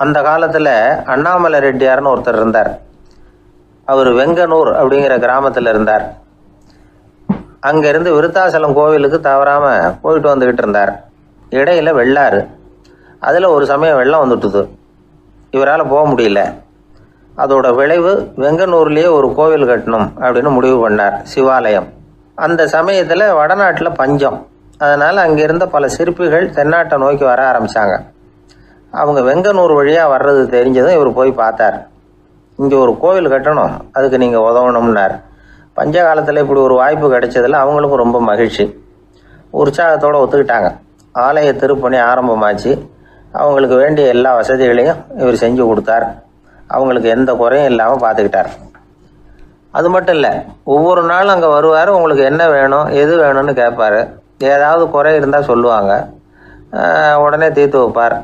அந்த காலத்தில் அண்ணாமலை ரெட்டியார்னு ஒருத்தர் இருந்தார். அவர் வெங்கனூர் அப்படிங்கிற கிராமத்தில் இருந்தார். அங்கேருந்து விருத்தாசலம் கோவிலுக்கு தவறாமல் போயிட்டு வந்துக்கிட்டு இருந்தார். இடையில் வெள்ளாறு, அதில் ஒரு சமயம் வெள்ளம் வந்துட்டுது. இவரால் போக முடியல. அதோட விளைவு வெங்கனூர்லேயே ஒரு கோவில் கட்டணும் அப்படின்னு முடிவு பண்ணார், சிவாலயம். அந்த சமயத்தில் வடநாட்டில் பஞ்சம். அதனால் அங்கே இருந்த பல சிற்பிகள் தென்னாட்டை நோக்கி வர ஆரம்பித்தாங்க. அவங்க வெங்கனூர் வழியாக வர்றது தெரிஞ்சதும் இவர் போய் பார்த்தார். இங்கே ஒரு கோவில் கட்டணும், அதுக்கு நீங்கள் உதவணும்னார். பஞ்ச காலத்தில் இப்படி ஒரு வாய்ப்பு கிடைச்சதில் அவங்களுக்கும் ரொம்ப மகிழ்ச்சி. உற்சாகத்தோடு ஒத்துக்கிட்டாங்க. ஆலய திருப்பணி ஆரம்பமாச்சு. அவங்களுக்கு வேண்டிய எல்லா வசதிகளையும் இவர் செஞ்சு கொடுத்தார். அவங்களுக்கு எந்த குறையும் இல்லாமல் பார்த்துக்கிட்டார். அது மட்டும் இல்லை, ஒவ்வொரு நாளும் அங்கே வருவார். உங்களுக்கு என்ன வேணும், எது வேணும்னு கேட்பார். ஏதாவது குறை இருந்தால் சொல்லுவாங்க, உடனே தீர்த்து வைப்பார்.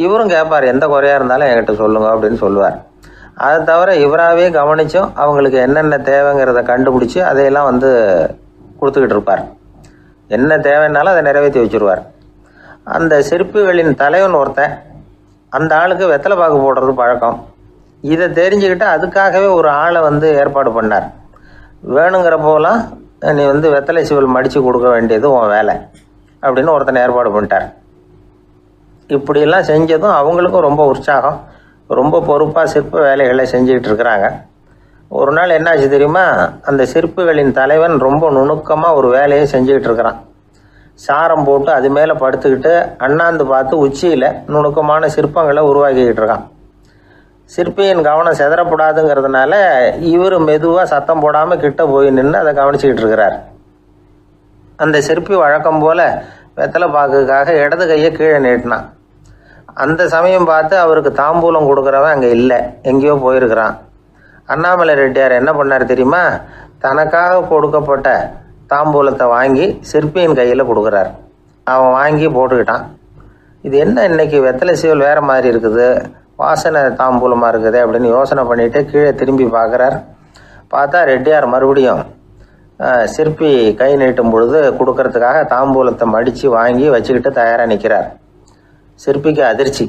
இவரும் கேட்பார், எந்த குறையாக இருந்தாலும் என்கிட்ட சொல்லுங்க அப்படின்னு சொல்லுவார். அதை தவிர இவராகவே கவனித்தும் அவங்களுக்கு என்னென்ன தேவைங்கிறத கண்டுபிடிச்சி அதையெல்லாம் கொடுத்துக்கிட்டு இருப்பார். என்ன தேவைன்னாலும் அதை நிறைவேற்றி வச்சுருவார். அந்த சிற்பிகளின் தலைவன் ஒருத்தன், அந்த ஆளுக்கு வெத்தலை பாக்கு போடுறது பழக்கம். இதை தெரிஞ்சுக்கிட்டு அதுக்காகவே ஒரு ஆளை ஏற்பாடு பண்ணார். வேணுங்கிறப்போலாம் நீ வெத்தலை சிவல் மடித்து கொடுக்க வேண்டியது உன் வேலை அப்படின்னு ஒருத்தனை ஏற்பாடு பண்ணிட்டார். இப்படியெல்லாம் செஞ்சதும் அவங்களுக்கும் ரொம்ப உற்சாகம். ரொம்ப பொறுப்பாக சிற்ப வேலைகளை செஞ்சுக்கிட்டு இருக்கிறாங்க. ஒரு நாள் என்னாச்சு தெரியுமா? அந்த சிற்பிகளின் தலைவன் ரொம்ப நுணுக்கமாக ஒரு வேலையை செஞ்சுக்கிட்டு இருக்கிறான். சாரம் போட்டு அது மேலே படுத்துக்கிட்டு அண்ணாந்து பார்த்து உச்சியில் நுணுக்கமான சிற்பங்களை உருவாக்கிக்கிட்டு இருக்கான். சிற்பியின் கவனம் செதறப்படாதுங்கிறதுனால இவர் மெதுவாக சத்தம் போடாமல் கிட்ட போய் நின்று அதை கவனிச்சிக்கிட்டு இருக்கிறார். அந்த சிற்பி வழக்கம் போல் வெத்தலை பாக்குக்காக இடது கையை கீழே நீட்டினான். அந்த சமயம் பார்த்து அவருக்கு தாம்பூலம் கொடுக்குறவன் அங்கே இல்லை, எங்கேயோ போயிருக்கிறான். அண்ணாமலை ரெட்டியார் என்ன பண்ணார் தெரியுமா? தனக்காக கொடுக்கப்பட்ட தாம்பூலத்தை வாங்கி சிற்பியின் கையில் கொடுக்குறார். அவன் வாங்கி போட்டுக்கிட்டான். இது என்ன இன்னைக்கு வெத்தலை சீவல் வேறு மாதிரி இருக்குது, வாசனை தாம்பூலமாக இருக்குது அப்படின்னு யோசனை பண்ணிவிட்டு கீழே திரும்பி பார்க்குறார். பார்த்தா ரெட்டியார் மறுபடியும் சிற்பி கை நீட்டும் பொழுது கொடுக்கறதுக்காக தாம்பூலத்தை மடித்து வாங்கி வச்சுக்கிட்டு தயாராக நிற்கிறார். சிற்பிக்கு அதிர்ச்சி.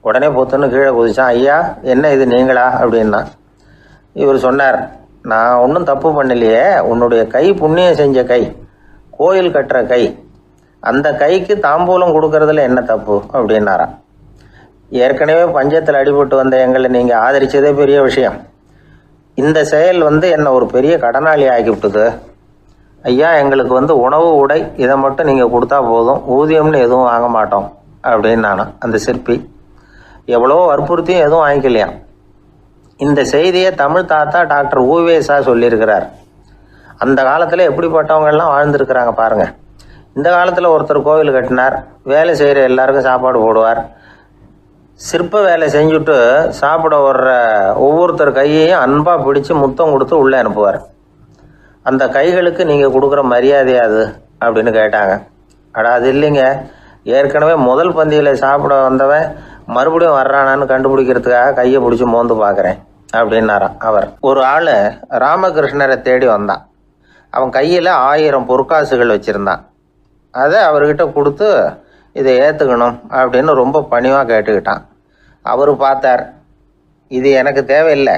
உடனே பொத்துன்னு கீழே குதிச்சான். ஐயா, என்ன இது நீங்களா அப்படின்னா. இவர் சொன்னார், நான் ஒன்றும் தப்பு பண்ணலையே, உன்னுடைய கை புண்ணியம் செஞ்ச கை, கோயில் கட்டுற கை, அந்த கைக்கு தாம்பூலம் கொடுக்கறதுல என்ன தப்பு அப்படின்னாராம். ஏற்கனவே பஞ்சத்தில் அடிபட்டு வந்த எங்களை நீங்கள் ஆதரித்ததே பெரிய விஷயம். இந்த செயல் என்னை ஒரு பெரிய கடனாளி ஆகிவிட்டுது. ஐயா, எங்களுக்கு உணவு உடை இதை மட்டும் நீங்கள் கொடுத்தா போதும், ஊதியம்னு எதுவும் வாங்க மாட்டோம் அப்படின்னு நானும். அந்த சிற்பி எவ்வளோ வற்புறுத்தியும் எதுவும் வாங்கிக்கலையாம். இந்த செய்தியை தமிழ் தாத்தா டாக்டர் ஊவேசா சொல்லியிருக்கிறார். அந்த காலத்தில் எப்படிப்பட்டவங்கெல்லாம் வாழ்ந்துருக்கிறாங்க பாருங்கள். இந்த காலத்தில் ஒருத்தர் கோவில் கட்டினார், வேலை செய்கிற எல்லாருக்கும் சாப்பாடு போடுவார். சிற்ப வேலை செஞ்சுட்டு சாப்பிட வர்ற ஒவ்வொருத்தர் கையையும் அன்பாக பிடிச்சி முத்தம் கொடுத்து உள்ளே அனுப்புவார். அந்த கைகளுக்கு நீங்கள் கொடுக்குற மரியாதையாது அப்படின்னு கேட்டாங்க. அது இல்லைங்க, ஏற்கனவே முதல் பந்தியில் சாப்பிட வந்தவன் மறுபடியும் வர்றானான்னு கண்டுபிடிக்கிறதுக்காக கையை பிடிச்சி மோந்து பார்க்குறேன் அப்படின்னாராம் அவர். ஒரு ஆள் ராமகிருஷ்ணரை தேடி வந்தான். அவன் கையில் 1000 பொற்காசுகள் வச்சுருந்தான். அதை அவர்கிட்ட கொடுத்து இதை ஏற்றுக்கணும் அப்படின்னு ரொம்ப பணிவாக கேட்டுக்கிட்டான். அவர் பார்த்தார், இது எனக்கு தேவையில்லை,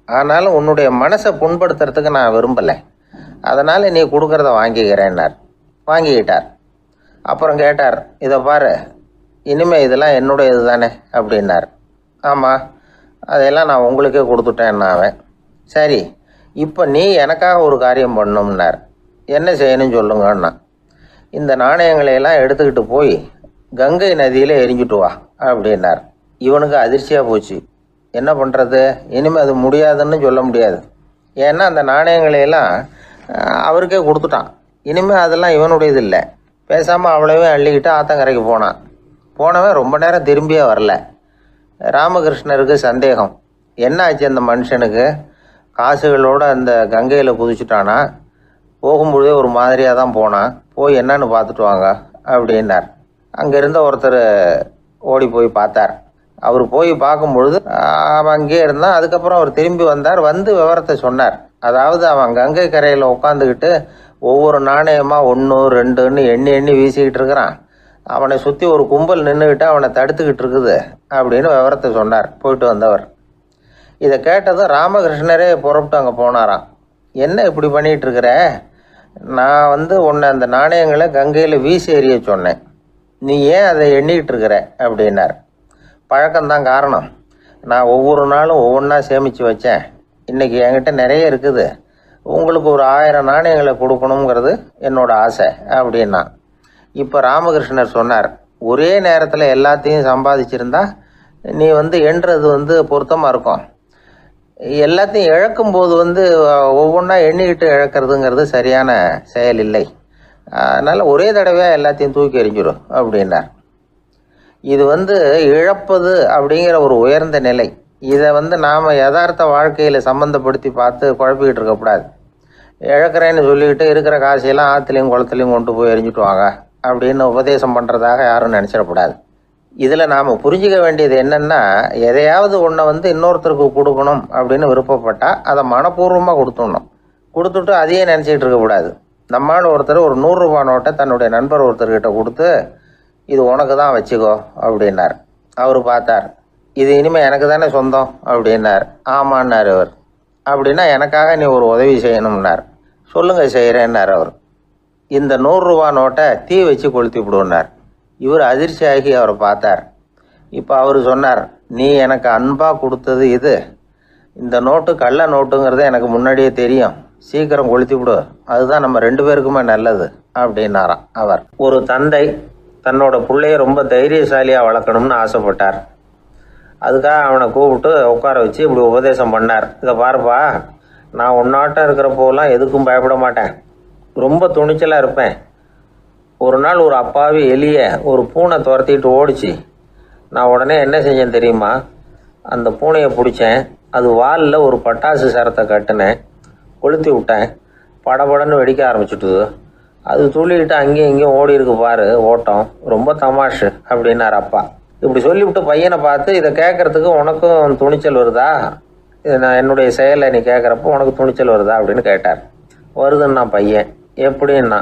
ஆனாலும் உன்னுடைய மனசை புண்படுத்துறதுக்கு நான் விரும்பலை, அதனால் நீ கொடுக்குறத வாங்கிக்கிறேன்னார். வாங்கிக்கிட்டார். அப்புறம் கேட்டார், இதை பாரு, இனிமேல் இதெல்லாம் என்னுடையது தானே அப்படின்னார். ஆமாம், அதையெல்லாம் நான் உங்களுக்கே கொடுத்துட்டேன்னா அவன். சரி, இப்போ நீ எனக்காக ஒரு காரியம் பண்ணணும்னார். என்ன செய்யணும்னு சொல்லுங்கன்னா, இந்த நாணயங்களையெல்லாம் எடுத்துக்கிட்டு போய் கங்கை நதியில் எரிஞ்சுட்டு வா அப்படின்னார். இவனுக்கு அதிர்ச்சியாக போச்சு. என்ன பண்ணுறது, இனிமேல் அது முடியாதுன்னு சொல்ல முடியாது. ஏன்னா அந்த நாணயங்களையெல்லாம் அவருக்கே கொடுத்துட்டான். இனிமேல் அதெல்லாம் இவனுடையது இல்லை. பேசாமல் அவ்வளவே அள்ளிக்கிட்டு ஆத்தங்கரைக்கு போனான். போனவன் ரொம்ப நேரம் திரும்பியே வரல. ராமகிருஷ்ணருக்கு சந்தேகம், என்ன ஆச்சு அந்த மனுஷனுக்கு, காசுகளோடு அந்த கங்கையில் குதிச்சுட்டானா, போகும்பொழுதே ஒரு மாதிரியாக தான் போனான், போய் என்னன்னு பார்த்துட்டு வாங்க அப்படின்னார். அங்கே இருந்த ஒருத்தர் ஓடி போய் பார்த்தார். அவர் போய் பார்க்கும்பொழுது அவன் அங்கேயே இருந்தான். அதுக்கப்புறம் அவர் திரும்பி வந்தார். விவரத்தை சொன்னார். அதாவது அவன் கங்கை கரையில் உட்காந்துக்கிட்டு ஒவ்வொரு நாணயமாக 1 2ன்னு எண்ணி வீசிக்கிட்டு இருக்கிறான். அவனை சுற்றி ஒரு கும்பல் நின்றுக்கிட்டு அவனை தடுத்துக்கிட்டு இருக்குது அப்படின்னு விவரத்தை சொன்னார் போயிட்டு வந்தவர். இதை கேட்டதும் ராமகிருஷ்ணரே புறப்பட்டு அங்கே போனாராம். என்ன இப்படி பண்ணிகிட்டு இருக்கிற? நான் உன்னை அந்த நாணயங்களை கங்கையில் வீசி எறிய சொன்னேன், நீ ஏன் அதை எண்ணிக்கிட்டு இருக்கிற அப்படின்னார். பழக்கம்தான் காரணம். நான் ஒவ்வொரு நாளும் ஒவ்வொன்றா சேமித்து வச்சேன். இன்றைக்கி என்கிட்ட நிறைய இருக்குது. உங்களுக்கு ஒரு 1000 நாணயங்களை கொடுக்கணுங்கிறது என்னோட ஆசை அப்படின்னா. இப்போ ராமகிருஷ்ணர் சொன்னார், ஒரே நேரத்தில் எல்லாத்தையும் சம்பாதிச்சிருந்தா நீ எண்ணுறது பொருத்தமாக இருக்கும். எல்லாத்தையும் இழக்கும்போது ஒவ்வொன்றா எண்ணிக்கிட்டு இழக்கிறதுங்கிறது சரியான செயல் இல்லை. அதனால் ஒரே தடவையாக எல்லாத்தையும் தூக்கி எறிஞ்சிடும் அப்படின்னார். இது இழப்பது அப்படிங்கிற ஒரு உயர்ந்த நிலை. இதை நாம் யதார்த்த வாழ்க்கையில் சம்மந்தப்படுத்தி பார்த்து குழப்பிக்கிட்டு இருக்கக்கூடாது. இழக்கிறேன்னு சொல்லிக்கிட்டு இருக்கிற காசையெல்லாம் ஆற்றுலையும் குளத்துலையும் கொண்டு போய் எரிஞ்சிட்டு வாங்க அப்படின்னு உபதேசம் பண்ணுறதாக யாரும் நினச்சிடக்கூடாது. இதில் நாம் புரிஞ்சிக்க வேண்டியது என்னென்னா, எதையாவது ஒன்றை இன்னொருத்தருக்கு கொடுக்கணும் அப்படின்னு விருப்பப்பட்டால் அதை மனப்பூர்வமாக கொடுத்துடணும். கொடுத்துட்டு அதையே நினச்சிக்கிட்டு இருக்கக்கூடாது. நம்மால் ஒருத்தர் ஒரு 100 ரூபா நோட்டை தன்னுடைய நண்பர் ஒருத்தர்கிட்ட கொடுத்து, இது உனக்கு தான் வச்சுக்கோ அப்படின்னார். அவர் பார்த்தார், இது இனிமேல் எனக்கு தானே சொந்தம் அப்படின்னார். ஆமான்னார் அவர். அப்படின்னா எனக்காக நீ ஒரு உதவி செய்யணும்னார். சொல்லுங்கள் செய்கிறேன்னார் அவர். இந்த 100 ரூபா நோட்டை தீ வச்சு கொளுத்தி விடுன்னார். இவர் அதிர்ச்சியாகி அவரை பார்த்தார். இப்போ அவர் சொன்னார், நீ எனக்கு அன்பாக கொடுத்தது இது. இந்த நோட்டு கள்ள நோட்டுங்கிறது எனக்கு முன்னாடியே தெரியும். சீக்கிரம் கொளுத்தி விடு, அதுதான் நம்ம 2 பேருக்குமே நல்லது அப்படின்னாராம் அவர். ஒரு தந்தை தன்னோட பிள்ளைய ரொம்ப தைரியசாலியாக வளர்க்கணும்னு ஆசைப்பட்டார். அதுக்காக அவனை கூப்பிட்டு உட்கார வச்சு இப்படி உபதேசம் பண்ணார். இதை பாருப்பா, நான் உன்னாட்டம் இருக்கிறப்போலாம் எதுக்கும் பயப்பட மாட்டேன், ரொம்ப துணிச்சலாக இருப்பேன். ஒரு நாள் ஒரு அப்பாவி எலிய ஒரு பூனை துரத்திட்டு ஓடிச்சு. நான் உடனே என்ன செஞ்சேன் தெரியுமா? அந்த பூனையை பிடிச்சேன், அது வாலில் ஒரு பட்டாசு சரத்தை கட்டினேன், கொளுத்தி விட்டேன். படபடன்னு வெடிக்க ஆரம்பிச்சுட்டுது. அது துள்ளிக்கிட்டு அங்கேயும் இங்கேயும் ஓடி இருக்கு பாரு ஓட்டம், ரொம்ப தமாஷு அப்படின்னார் அப்பா. இப்படி சொல்லிவிட்டு பையனை பார்த்து, இதை கேட்கறதுக்கு உனக்கும் துணிச்சல் வருதா? நான் என்னுடைய செயலை நீ கேட்குறப்போ உனக்கு துணிச்சல் வருதா அப்படின்னு கேட்டார். வருதுன்னா பையன். எப்படின்னா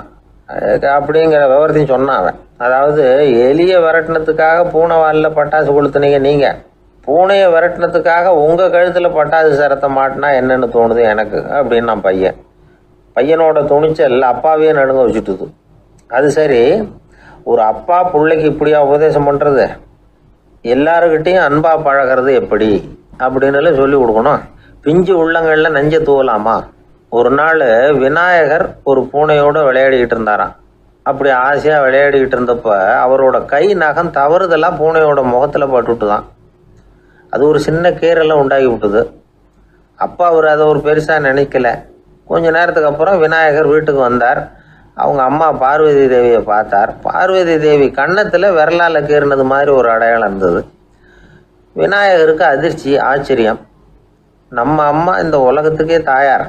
அப்படிங்கிற விவரத்தையும் சொன்னான் அவன். அதாவது எலியை விரட்டினத்துக்காக பூனை வாலில் பட்டாசு கொளுத்துனீங்க நீங்கள், பூனையை விரட்டினத்துக்காக உங்கள் கழுத்தில் பட்டாசு சரத்தை மாட்டினா என்னென்னு தோணுது எனக்கு அப்படின்னா பையன். பையனோட துணிச்சல் அப்பாவையே நடுங்க வச்சுட்டுது. அது சரி, ஒரு அப்பா பிள்ளைக்கு இப்படியா உபதேசம் பண்ணுறது? எல்லாருக்கிட்டையும் அன்பாக பழகிறது எப்படி அப்படின்னு சொல்லி கொடுக்கணும். பிஞ்சு உள்ளங்களில் நஞ்சை தூவலாமா? ஒரு நாள் விநாயகர் ஒரு பூனையோடு விளையாடிக்கிட்டு இருந்தாராம். அப்படி ஆசையாக விளையாடிக்கிட்டு இருந்தப்போ அவரோட கை நகம் தவறுதெல்லாம் பூனையோட முகத்தில் பட்டுட்டு தான். அது ஒரு சின்ன கீறலை உண்டாகி விட்டுது. அப்பா அவர் அதை ஒரு பெருசாக நினைக்கல. கொஞ்ச நேரத்துக்கு அப்புறம் விநாயகர் வீட்டுக்கு வந்தார். அவங்க அம்மா பார்வதி தேவியை பார்த்தார். பார்வதி தேவி கன்னத்தில் விரலால் கீறினது மாதிரி ஒரு அடையாளம் இருந்தது. விநாயகருக்கு அதிர்ச்சி, ஆச்சரியம். நம்ம அம்மா இந்த உலகத்துக்கே தாயார்,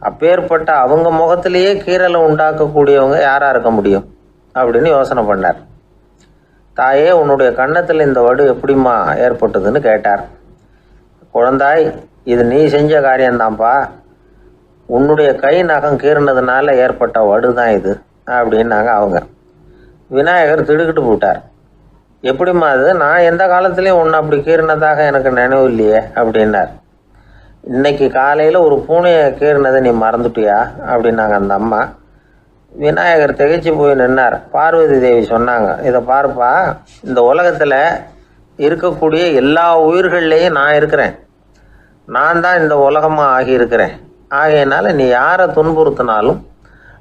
அப்பேற்பட்ட அவங்க முகத்திலேயே கீறலை உண்டாக்கக்கூடியவங்க யாராக இருக்க முடியும் அப்படின்னு யோசனை பண்ணார். தாயே, உன்னுடைய கன்னத்தில் இந்த வடு எப்படிம்மா ஏற்பட்டதுன்னு கேட்டார். குழந்தாய், இது நீ செஞ்ச காரியம்தான்ப்பா, உன்னுடைய கை நகம் கீறினதுனால ஏற்பட்ட வடு தான் இது அப்படின்னாங்க அவங்க. விநாயகர் திடுக்கிட்டு போட்டார். எப்படிம்மா அது? நான் எந்த காலத்துலேயும் ஒன்று அப்படி கீறினதாக எனக்கு நினைவு இல்லையே அப்படின்னார். இன்னைக்கு காலையில் ஒரு பூனையை கீறினதை நீ மறந்துட்டியா அப்படின்னாங்க அந்த அம்மா. விநாயகர் திகைச்சு போய் நின்னார். பார்வதி தேவி சொன்னாங்க, இதை பாருப்பா, இந்த உலகத்தில் இருக்கக்கூடிய எல்லா உயிர்கள்லேயும் நான் இருக்கிறேன். நான் தான் இந்த உலகமாக ஆகியிருக்கிறேன். ஆகையினால நீ யாரை துன்புறுத்தினாலும்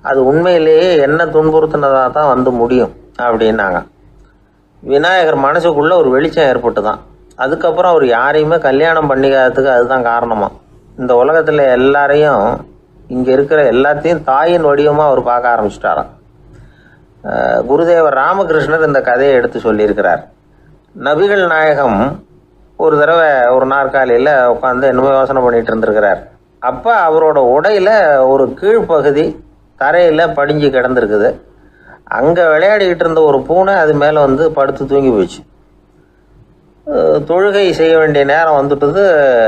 அது உண்மையிலேயே என்ன துன்புறுத்தினதாக தான் முடியும் அப்படின்னாங்க. விநாயகர் மனசுக்குள்ளே ஒரு வெளிச்சம் ஏற்பட்டு தான். அதுக்கப்புறம் அவர் யாரையுமே கல்யாணம் பண்ணிக்காததுக்கு அதுதான் காரணமா. இந்த உலகத்தில் எல்லாரையும், இங்கே இருக்கிற எல்லாத்தையும் தாயின் வடிவமாக அவர் பார்க்க ஆரம்பிச்சிட்டாராம். குருதேவர் ராமகிருஷ்ணர் இந்த கதையை எடுத்து சொல்லியிருக்கிறார். நபிகள் நாயகம் ஒரு தடவை ஒரு நாற்காலியில் உட்காந்து என்னமோ யோசனை பண்ணிட்டு இருந்திருக்கிறார். அப்போ அவரோட உடையில் ஒரு கீழ்ப்பகுதி தரையில் படிஞ்சு கிடந்திருக்குது. அங்கே விளையாடிக்கிட்டு இருந்த ஒரு பூனை அது மேலே படுத்து தூங்கி போச்சு. தொழுகை செய்ய வேண்டிய நேரம் வந்துட்டது.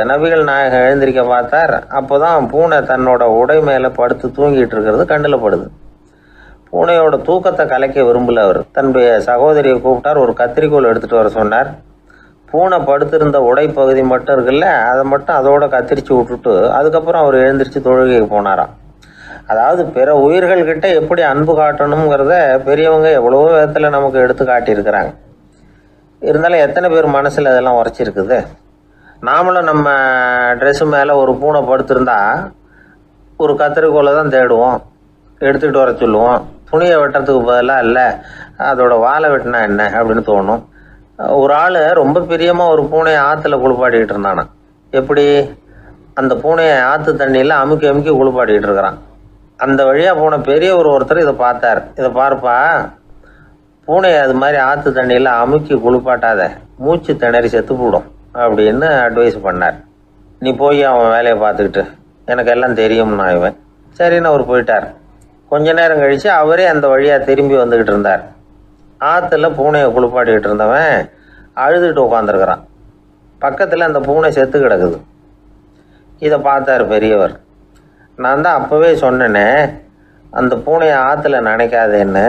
நபிகள் நாயகம் எழுந்திரிக்க பார்த்தார். அப்போ தான் பூனை தன்னோட உடை மேலே படுத்து தூங்கிட்டு இருக்கிறது கண்ணில் படுது. பூனையோட தூக்கத்தை கலைக்க விரும்பல. அவர் தன்னுடைய சகோதரியை கூப்பிட்டார். ஒரு கத்திரிக்கோல் எடுத்துகிட்டு வர சொன்னார். பூனை படுத்திருந்த உடைப்பகுதி மட்டும் இருக்குல்ல, அதை மட்டும் அதோட கத்திரிச்சு விட்டுட்டு அதுக்கப்புறம் அவர் எழுந்திரிச்சு தொழுகைக்கு போனாராம். அதாவது பிற உயிர்கள்கிட்ட எப்படி அன்பு காட்டணுங்கிறத பெரியவங்க எவ்வளவோ விதத்தில் நமக்கு எடுத்து காட்டியிருக்கிறாங்க. இருந்தாலும் எத்தனை பேர் மனசில் அதெல்லாம் உரைச்சிருக்குது. நாமளும் நம்ம ட்ரெஸ்ஸு மேலே ஒரு பூனை படுத்திருந்தா ஒரு கத்திரிக்கோலை தான் தேடுவோம், எடுத்துக்கிட்டு வர சொல்லுவோம். துணியை வெட்டுறதுக்கு பதிலாக இல்லை அதோட வாழை வெட்டினா என்ன அப்படின்னு தோணும். ஒரு ஆள் ரொம்ப பிரியமாக ஒரு பூனையை ஆற்றுல குளிப்பாட்டிக்கிட்டு இருந்தானா. எப்படி? அந்த பூனையை ஆற்று தண்ணியில் அமுக்கி அமுக்கி குளிப்பாட்டிக்கிட்டு இருக்கிறான். அந்த வழியாக போன ஒருத்தர் இதை பார்த்தார். இதை பார்ப்பா, பூனையை அது மாதிரி ஆற்று தண்ணியில் அமுக்கி குளிப்பாட்டாத, மூச்சு திணறி செத்து போடும் அப்படின்னு அட்வைஸ் பண்ணார். நீ போய் அவன் வேலையை பார்த்துக்கிட்டு, எனக்கு எல்லாம் தெரியும்னா இவன். சரின்னு அவர் போயிட்டார். கொஞ்ச நேரம் கழித்து அவரே அந்த வழியாக திரும்பி வந்துக்கிட்டு இருந்தார். ஆற்றுல பூனையை குளிப்பாட்டிக்கிட்டு இருந்தவன் அழுதுகிட்டு உட்காந்துருக்கிறான். பக்கத்தில் அந்த பூனை செத்து கிடக்குது. இதை பார்த்தார் பெரியவர். நான் தான் அப்போவே சொன்னேனே அந்த பூனையை ஆற்றுல நினைக்காதேன்னு,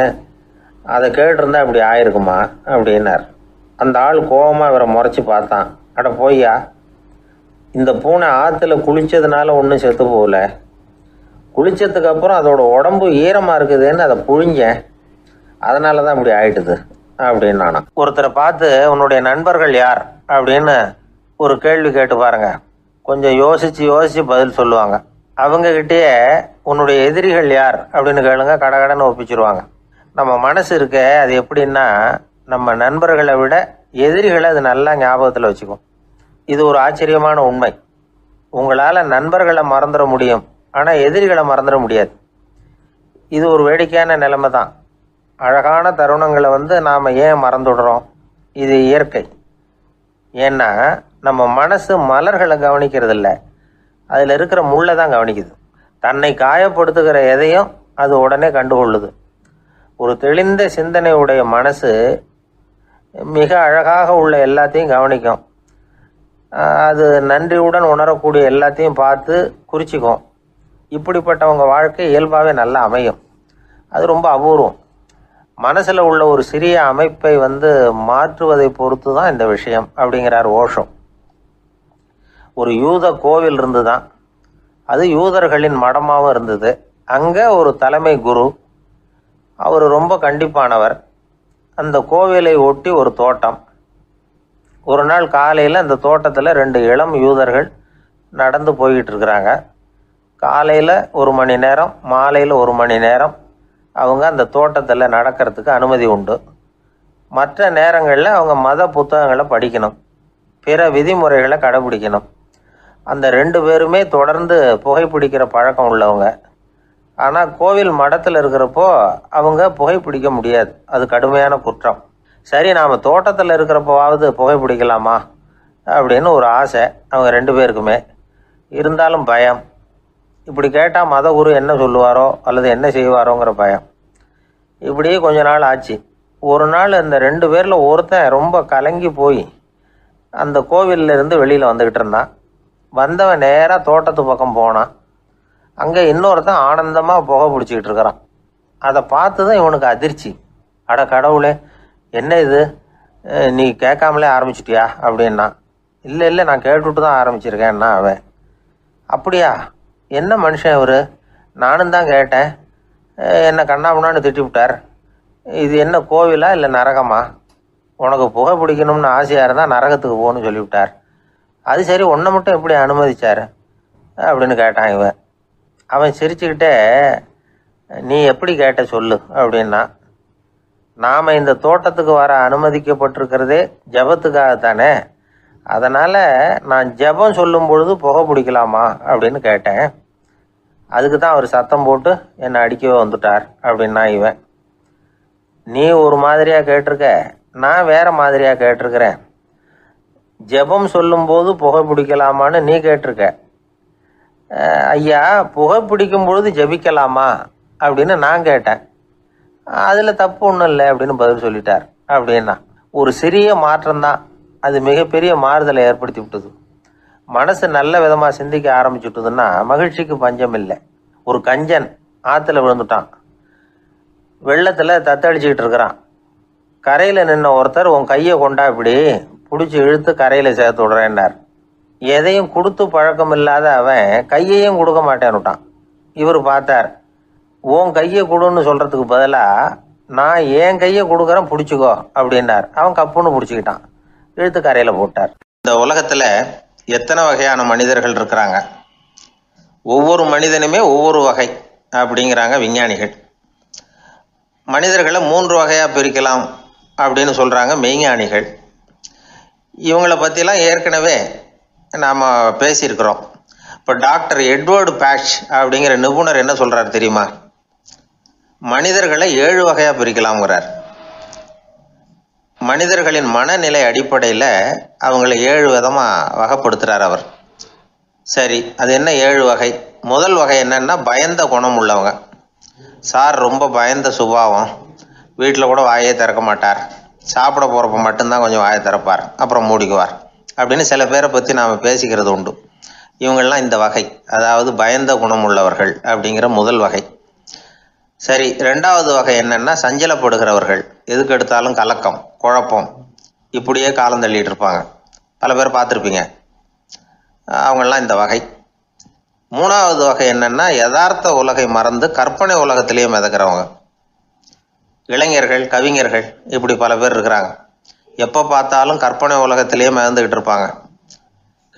அதை கேட்டிருந்தா இப்படி ஆயிருக்குமா அப்படின்னார். அந்த ஆள் கோபமாக இவரை முறைச்சி பார்த்தான். அட போய்யா, இந்த பூனை ஆற்றுல குளித்ததுனால ஒன்றும் செத்து போகல, குளித்ததுக்கு அப்புறம் அதோட உடம்பு ஈரமாக இருக்குதுன்னு அதை புழிஞ்சேன், அதனால தான் இப்படி ஆயிட்டுது அப்படின்னு நானா. ஒருத்தரை பார்த்து உன்னுடைய நண்பர்கள் யார் அப்படின்னு ஒரு கேள்வி கேட்டு பாருங்க. கொஞ்சம் யோசித்து பதில் சொல்லுவாங்க. அவங்கக்கிட்டேயே உன்னுடைய எதிரிகள் யார் அப்படின்னு கேளுங்க, கடகடன்னு ஒப்பிச்சிருவாங்க. நம்ம மனசு இருக்க அது எப்படின்னா, நம்ம நண்பர்களை விட எதிரிகளை அது நல்லா ஞாபகத்தில் வச்சுக்கும். இது ஒரு ஆச்சரியமான உண்மை. உங்களால் நண்பர்களை மறந்துட முடியும், ஆனால் எதிரிகளை மறந்துட முடியாது. இது ஒரு வேடிக்கையான நிலைமை தான். அழகான தருணங்களை நாம் ஏன் மறந்துடுறோம்? இது இயற்கை. ஏன்னா நம்ம மனசு மலர்களை கவனிக்கிறது இல்லை, அதில் இருக்கிற முள்ளை தான் கவனிக்குது. தன்னை காயப்படுத்துகிற எதையும் அது உடனே கண்டுகொள்ளுது. ஒரு தெளிந்த சிந்தனையுடைய மனசு மிக அழகாக உள்ள எல்லாத்தையும் கவனிக்கும். அது நன்றியுடன் உணரக்கூடிய எல்லாத்தையும் பார்த்து குறிச்சிக்கும். இப்படிப்பட்டவங்க வாழ்க்கை இயல்பாகவே நல்லா அமையும். அது ரொம்ப அபூர்வம். மனசில் உள்ள ஒரு சிறிய அமைப்பை மாற்றுவதை பொறுத்து தான் இந்த விஷயம் அப்படிங்கிறார் ஓஷோ. ஒரு யூத கோவில் இருந்து தான், அது யூதர்களின் மடமாகவும் இருந்தது. அங்கே ஒரு தலைமை குரு, அவர் ரொம்ப கண்டிப்பானவர். அந்த கோவிலை ஒட்டி ஒரு தோட்டம். ஒரு நாள் காலையில் அந்த தோட்டத்தில் 2 இளம் யூதர்கள் நடந்து போய்கிட்டு இருக்கிறாங்க. காலையில் 1 மணி நேரம், மாலையில் 1 மணி நேரம் அவங்க அந்த தோட்டத்தில் நடக்கிறதுக்கு அனுமதி உண்டு. மற்ற நேரங்களில் அவங்க மத புத்தகங்களை படிக்கணும், பிற விதிமுறைகளை கடைபிடிக்கணும். அந்த 2 பேருமே தொடர்ந்து புகைப்பிடிக்கிற பழக்கம் உள்ளவங்க. ஆனால் கோவில் மடத்தில் இருக்கிறப்போ அவங்க புகைப்பிடிக்க முடியாது, அது கடுமையான குற்றம். சரி, நாம் தோட்டத்தில் இருக்கிறப்போவாவது புகைப்பிடிக்கலாமா அப்படின்னு ஒரு ஆசை அவங்க 2 பேருக்குமே. இருந்தாலும் பயம். இப்படி கேட்டால் மதகுரு என்ன சொல்லுவாரோ அல்லது என்ன செய்வாரோங்கிற பயம். இப்படியே கொஞ்ச நாள் ஆச்சு. ஒரு நாள் இந்த 2 பேரில் ஒருத்தன் ரொம்ப கலங்கி போய் அந்த கோவிலில் இருந்து வெளியில் வந்துக்கிட்டு இருந்தான். வந்தவன் நேராக தோட்டத்து பக்கம் போனான். அங்கே இன்னொருத்தன் ஆனந்தமாக புகை பிடிச்சிக்கிட்டு இருக்கிறான். அதை பார்த்து தான் இவனுக்கு அதிர்ச்சி. அட கடவுளே, என்ன இது, நீ கேட்காமலே ஆரம்பிச்சிட்டியா அப்படின்னா. இல்லை நான் கேட்டுவிட்டு தான் ஆரம்பிச்சிருக்கேன்னா அவன். அப்படியா, என்ன மனுஷன் இவர், நானும் தான் கேட்டேன், என்னை கண்ணாமுன்னான்னு திட்டிவிட்டார். இது என்ன கோவிலா இல்லை நரகமா? உனக்கு புகை பிடிக்கணும்னு ஆசையாக இருந்தால் நரகத்துக்கு போகணும்னு சொல்லிவிட்டார். அது சரி, உன்னை மட்டும் எப்படி அனுமதிச்சார் அப்படின்னு கேட்டான் இவன். அவன் சிரிச்சுக்கிட்டே, நீ எப்படி கேட்ட சொல்லு அப்படின்னா. நாம் இந்த தோட்டத்துக்கு வர அனுமதிக்கப்பட்டிருக்கிறதே ஜபத்துக்காகத்தானே, அதனால் நான் ஜபம் சொல்லும் பொழுது புகை பிடிக்கலாமா அப்படின்னு கேட்டேன். அதுக்கு தான் அவர் சத்தம் போட்டு என்னை அடிக்கவே வந்துட்டார் அப்படின்னா இவன். நீ ஒரு மாதிரியாக கேட்டிருக்க, நான் வேறு மாதிரியாக கேட்டிருக்கிறேன். ஜபம் சொல்லும்போது புகை பிடிக்கலாமான்னு நீ கேட்டிருக்க. ஐயா, புகை பிடிக்கும் பொழுது ஜபிக்கலாமா அப்படின்னு நான் கேட்டேன். அதில் தப்பு ஒன்றும் இல்லை அப்படின்னு பதில் சொல்லிட்டார் அப்படின்னா. ஒரு சிறிய மாற்றம்தான் அது மிகப்பெரிய மாறுதலை ஏற்படுத்தி விட்டது. மனசு நல்ல விதமாக சிந்திக்க ஆரம்பிச்சுட்டுதுன்னா மகிழ்ச்சிக்கு பஞ்சம் இல்லை. ஒரு கஞ்சன் ஆற்றுல விழுந்துட்டான். வெள்ளத்தில் தத்தளிச்சுக்கிட்டு இருக்கிறான். கரையில் நின்ன ஒருத்தர் உன் கையை கொண்டா இப்படி பிடிச்சி இழுத்து கரையில் சேர்த்து விடுறேன்னார். எதையும் கொடுத்து பழக்கம் இல்லாத அவன் கையையும் கொடுக்க மாட்டேன்னுட்டான். இவர் பார்த்தார். உன் கையை கொடுன்னு சொல்கிறதுக்கு பதிலாக நான் என் கையை கொடுக்குறேன் பிடிச்சிக்கோ அப்படின்னார். அவன் கப்புன்னு பிடிச்சிக்கிட்டான், இழுத்து கரையில் போட்டார். இந்த உலகத்தில் எத்தனை வகையான மனிதர்கள் இருக்கிறாங்க, ஒவ்வொரு மனிதனுமே ஒவ்வொரு வகை அப்படிங்கிறாங்க விஞ்ஞானிகள். மனிதர்களை 3 வகையாக பிரிக்கலாம் அப்படின்னு சொல்கிறாங்க மெய்ஞானிகள். இவங்களை பற்றிலாம் ஏற்கனவே நாம் பேசியிருக்கிறோம். இப்போ டாக்டர் எட்வர்டு பேட்ச் அப்படிங்கிற நிபுணர் என்ன சொல்கிறார் தெரியுமா? மனிதர்களை 7 வகையாக பிரிக்கலாம்ங்கிறார். மனிதர்களின் மனநிலை அடிப்படையில் அவங்கள 7 விதமாக வகைப்படுத்துகிறார் அவர். சரி, அது என்ன 7 வகை? முதல் வகை என்னன்னா பயந்த குணம் உள்ளவங்க. சார் ரொம்ப பயந்த சுபாவம், வீட்டில் கூட வாயே திறக்க மாட்டார், சாப்பிட போகிறப்ப மட்டும்தான் கொஞ்சம் வாயை திறப்பார், அப்புறம் மூடிக்குவார் அப்படின்னு சில பேரை பற்றி நாம் பேசிக்கிறது உண்டு. இவங்கெல்லாம் இந்த வகை, அதாவது பயந்த குணம் உள்ளவர்கள் அப்படிங்கிற முதல் வகை. சரி, 2வது வகை என்னன்னா சஞ்சலப்படுகிறவர்கள், எதுக்கு எடுத்தாலும் கலக்கம், குழப்பம், இப்படியே காலம் தள்ளிட்டு இருப்பாங்க. பல பேர் பார்த்துருப்பீங்க. அவங்கெல்லாம் இந்த வகை. 3வது வகை என்னன்னா யதார்த்த உலகை மறந்து கற்பனை உலகத்திலேயே மிதக்கிறவங்க. இளைஞர்கள், கவிஞர்கள், இப்படி பல பேர் இருக்கிறாங்க. எப்போ பார்த்தாலும் கற்பனை உலகத்திலேயே மிதந்துக்கிட்டு இருப்பாங்க.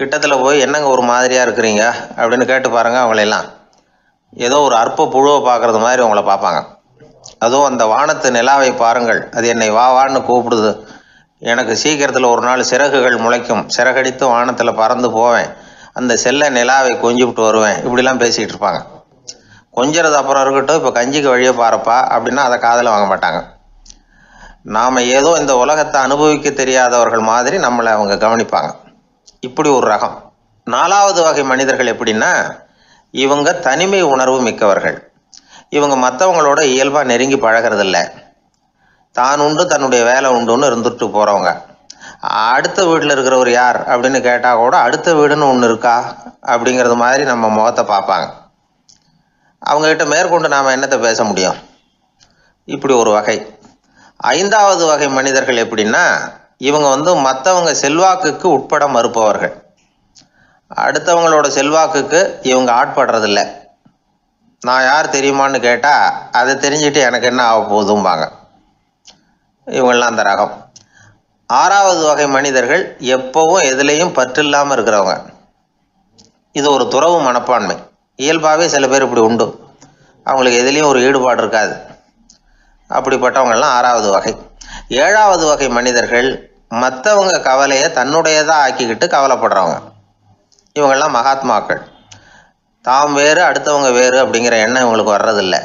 கிட்டத்தில் போய் என்னங்க ஒரு மாதிரியாக இருக்கிறீங்க அப்படின்னு கேட்டு பாருங்கள். அவங்களெல்லாம் ஏதோ ஒரு அற்ப புழுவை பார்க்குறது மாதிரி அவங்கள பார்ப்பாங்க. அதுவும் அந்த வானத்து நிலாவை பாருங்கள், அது என்னை வா வான்னு கூப்பிடுது, எனக்கு சீக்கிரத்தில் ஒரு நாள் சிறகுகள் முளைக்கும், சிறகடித்து வானத்தில் பறந்து போவேன், அந்த செல்ல நிலாவை கொஞ்சிவிட்டு வருவேன், இப்படிலாம் பேசிகிட்டு இருப்பாங்க. கொஞ்சிறது அப்புறம் இருக்கட்டும், இப்போ கஞ்சிக்கு வழியே பாருப்பா அப்படின்னா அதை காதில் வாங்க மாட்டாங்க. நாம் ஏதோ இந்த உலகத்தை அனுபவிக்க தெரியாதவர்கள் மாதிரி நம்மளை அவங்க கவனிப்பாங்க. இப்படி ஒரு ரகம். 4வது வகை மனிதர்கள் எப்படின்னா இவங்க தனிமை உணர்வு மிக்கவர்கள். இவங்க மற்றவங்களோட இயல்பாக நெருங்கி பழகிறதில்ல, தான் உண்டு தன்னுடைய வேலை உண்டுன்னு இருந்துட்டு போகிறவங்க. அடுத்த வீட்டில் இருக்கிறவர் யார் அப்படின்னு கேட்டால் கூட அடுத்த வீடுன்னு ஒன்று இருக்கா அப்படிங்கிறது மாதிரி நம்ம முகத்தை பார்ப்பாங்க. அவங்ககிட்ட மேற்கொண்டு நாம் என்னத்தை பேச முடியும்? இப்படி ஒரு வகை. 5வது வகை மனிதர்கள் எப்படின்னா இவங்க மற்றவங்க செல்வாக்குக்கு உட்பட மறுப்பவர்கள். அடுத்தவங்களோட செல்வாக்குக்கு இவங்க ஆட்படுறதில்ல. நான் யார் தெரியுமான்னு கேட்டால் அதை தெரிஞ்சுட்டு எனக்கு என்ன ஆக போகுதும்பாங்க. இவங்கெல்லாம் அந்த ரகம். 6வது வகை மனிதர்கள் எப்பவும் எதுலேயும் பற்றில்லாமல் இருக்கிறவங்க. இது ஒரு துறவு மனப்பான்மை. இயல்பாகவே சில பேர் இப்படி உண்டு, அவங்களுக்கு எதுலேயும் ஒரு ஈடுபாடு இருக்காது. அப்படிப்பட்டவங்கெல்லாம் 6வது வகை. 7வது வகை மனிதர்கள் மற்றவங்க கவலையை தன்னுடையதாக ஆக்கிக்கிட்டு கவலைப்படுறவங்க. இவங்கெல்லாம் மகாத்மாக்கள். தாம் வேறு அடுத்தவங்க வேறு அப்படிங்கிற எண்ணம் இவங்களுக்கு வர்றதில்லை.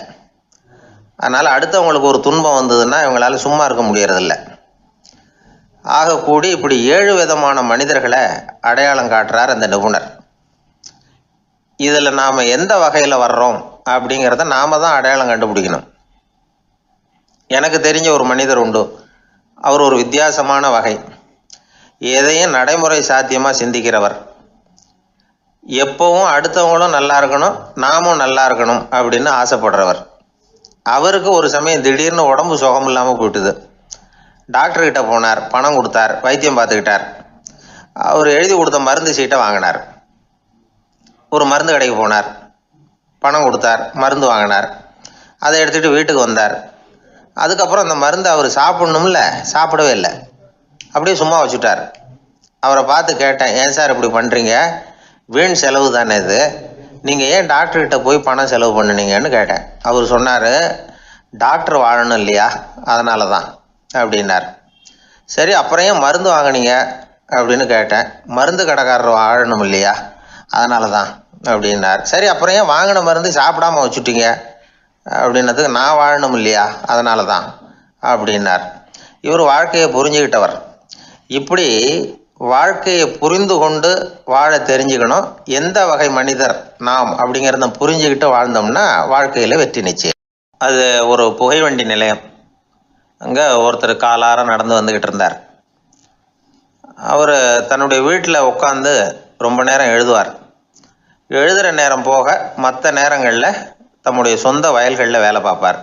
அதனால் அடுத்தவங்களுக்கு ஒரு துன்பம் வந்ததுன்னா இவங்களால சும்மா இருக்க முடியறதில்லை. ஆகக்கூடி இப்படி 7 விதமான மனிதர்களை அடையாளம் காட்டுறார் அந்த நிபுணர். இதில் நாம் எந்த வகையில் வர்றோம் அப்படிங்கிறத நாம் தான் அடையாளம் கண்டுபிடிக்கணும். எனக்கு தெரிஞ்ச ஒரு மனிதர் உண்டு. அவர் ஒரு வித்தியாசமான வகை. எதையும் நடைமுறை சாத்தியமாக சிந்திக்கிறவர். எப்பவும் அடுத்தவங்களும் நல்லா இருக்கணும், நாமும் நல்லா இருக்கணும் அப்படின்னு ஆசைப்படுறவர். அவருக்கு ஒரு சமயம் திடீர்னு உடம்பு சுகம் இல்லாமல் போயிட்டுது. டாக்டர்கிட்ட போனார், பணம் கொடுத்தார், வைத்தியம் பார்த்துக்கிட்டார். அவர் எழுதி கொடுத்த மருந்து சீட்டை வாங்கினார். ஒரு மருந்து கடைக்கு போனார், பணம் கொடுத்தார், மருந்து வாங்கினார். அதை எடுத்துகிட்டு வீட்டுக்கு வந்தார். அதுக்கப்புறம் அந்த மருந்து அவர் சாப்பிட்ணும்ல, சாப்பிடவே இல்லை, அப்படியே சும்மா வச்சுட்டார். அவரை பார்த்து கேட்டேன், ஏன் சார் இப்படி பண்ணுறீங்க, வீண் செலவு தானே இது, நீங்கள் ஏன் டாக்டர்கிட்ட போய் பணம் செலவு பண்ணினீங்கன்னு கேட்டேன். அவர் சொன்னார், டாக்டர் வாழணும் இல்லையா, அதனால தான் அப்படின்னார். சரி, அப்புறம் ஏன் மருந்து வாங்கினீங்க அப்படின்னு கேட்டேன். மருந்து கடைக்காரர் வாழணும் இல்லையா, அதனால தான் அப்படின்னார். சரி, அப்புறம் ஏன் வாங்கின மருந்து சாப்பிடாம வச்சுட்டீங்க அப்படின்னதுக்கு, நான் வாழணும் இல்லையா அதனால தான் அப்படின்னார். இவர் வாழ்க்கையை புரிஞ்சுக்கிட்டவர். இப்படி வாழ்க்கையை புரிந்து கொண்டு வாழ தெரிஞ்சுக்கணும். எந்த வகை மனிதர் நாம் அப்படிங்கிறத புரிஞ்சுக்கிட்டு வாழ்ந்தோம்னா வாழ்க்கையில் வெற்றி நிச்சயம். அது ஒரு புகைவண்டி நிலையம். அங்கே ஒருத்தர் காலார நடந்து வந்துக்கிட்டு இருந்தார். அவர் தன்னுடைய வீட்டில் உட்காந்து ரொம்ப நேரம் எழுதுவார். எழுதுகிற நேரம் போக மற்ற நேரங்களில் தம்முடைய சொந்த வயல்களில் வேலை பார்ப்பார்.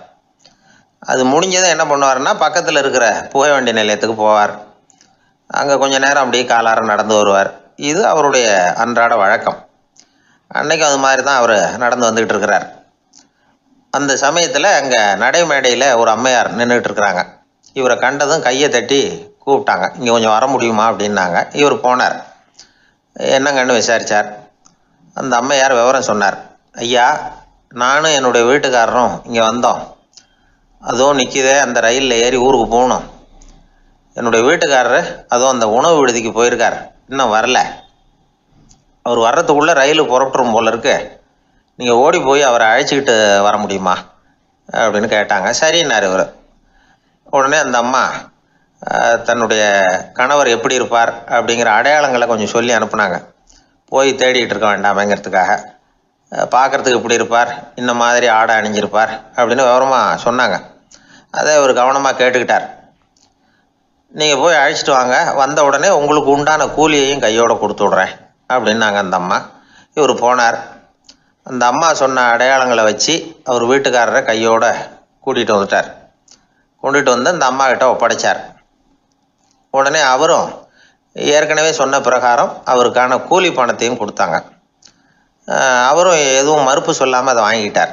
அது முடிஞ்சதும் என்ன பண்ணுவார்னா பக்கத்தில் இருக்கிற புகை வண்டி நிலையத்துக்கு போவார். அங்கே கொஞ்ச நேரம் அப்படியே காலார நடந்து வருவார். இது அவருடைய அன்றாட வழக்கம். அன்னைக்கு அது மாதிரி தான் அவர் நடந்து வந்துக்கிட்டு இருக்கிறார். அந்த சமயத்தில் அங்கே நடைமேடையில் ஒரு அம்மையார் நின்றுட்டு இருக்கிறாங்க. இவரை கண்டதும் கையை தட்டி கூப்பிட்டாங்க. இங்கே கொஞ்சம் வர முடியுமா அப்படின்னாங்க. இவர் போனார். என்னங்கன்னு விசாரித்தார். அந்த அம்மையார் விவரம் சொன்னார். ஐயா, நானும் என்னுடைய வீட்டுக்காரரும் இங்கே வந்தோம். அதுவும் நிற்கிதே, அந்த ரயிலில் ஏறி ஊருக்கு போகணும். என்னுடைய வீட்டுக்காரரு அதுவும் அந்த உணவு விடுதிக்கு போயிருக்கார், இன்னும் வரல. அவர் வர்றதுக்குள்ளே ரயில் புறப்பட்டுரும் போல இருக்கு. நீங்கள் ஓடி போய் அவரை அழைச்சிக்கிட்டு வர முடியுமா அப்படின்னு கேட்டாங்க. சரின்னார் இவர். உடனே அந்த அம்மா தன்னுடைய கணவர் எப்படி இருப்பார் அப்படிங்கிற அடையாளங்களை கொஞ்சம் சொல்லி அனுப்புனாங்க. போய் தேடிக்கிட்டு இருக்க வேண்டாமேங்கிறதுக்காக. பார்க்குறதுக்கு எப்படி இருப்பார், இந்த மாதிரி ஆடை அணிஞ்சிருப்பார் அப்படின்னு விவரமாக சொன்னாங்க. அதை அவர் கவனமாக கேட்டுக்கிட்டார். நீங்கள் போய் அழைச்சிட்டு வாங்க, வந்த உடனே உங்களுக்கு உண்டான கூலியையும் கையோடு கொடுத்து விட்றேன் அப்படின்னாங்க அந்த அம்மா. இவர் போனார். அந்த அம்மா சொன்ன அடையாளங்களை வச்சு அவர் வீட்டுக்காரரை கையோட கூட்டிகிட்டு வந்துட்டார். கொண்டுட்டு வந்து அந்த அம்மா கிட்ட ஒப்படைச்சார். உடனே அவரும் ஏற்கனவே சொன்ன பிரகாரம் அவருக்கான கூலி பணத்தையும் கொடுத்தாங்க. அவரும் எதுவும் மறுப்பு சொல்லாமல் அதை வாங்கிக்கிட்டார்.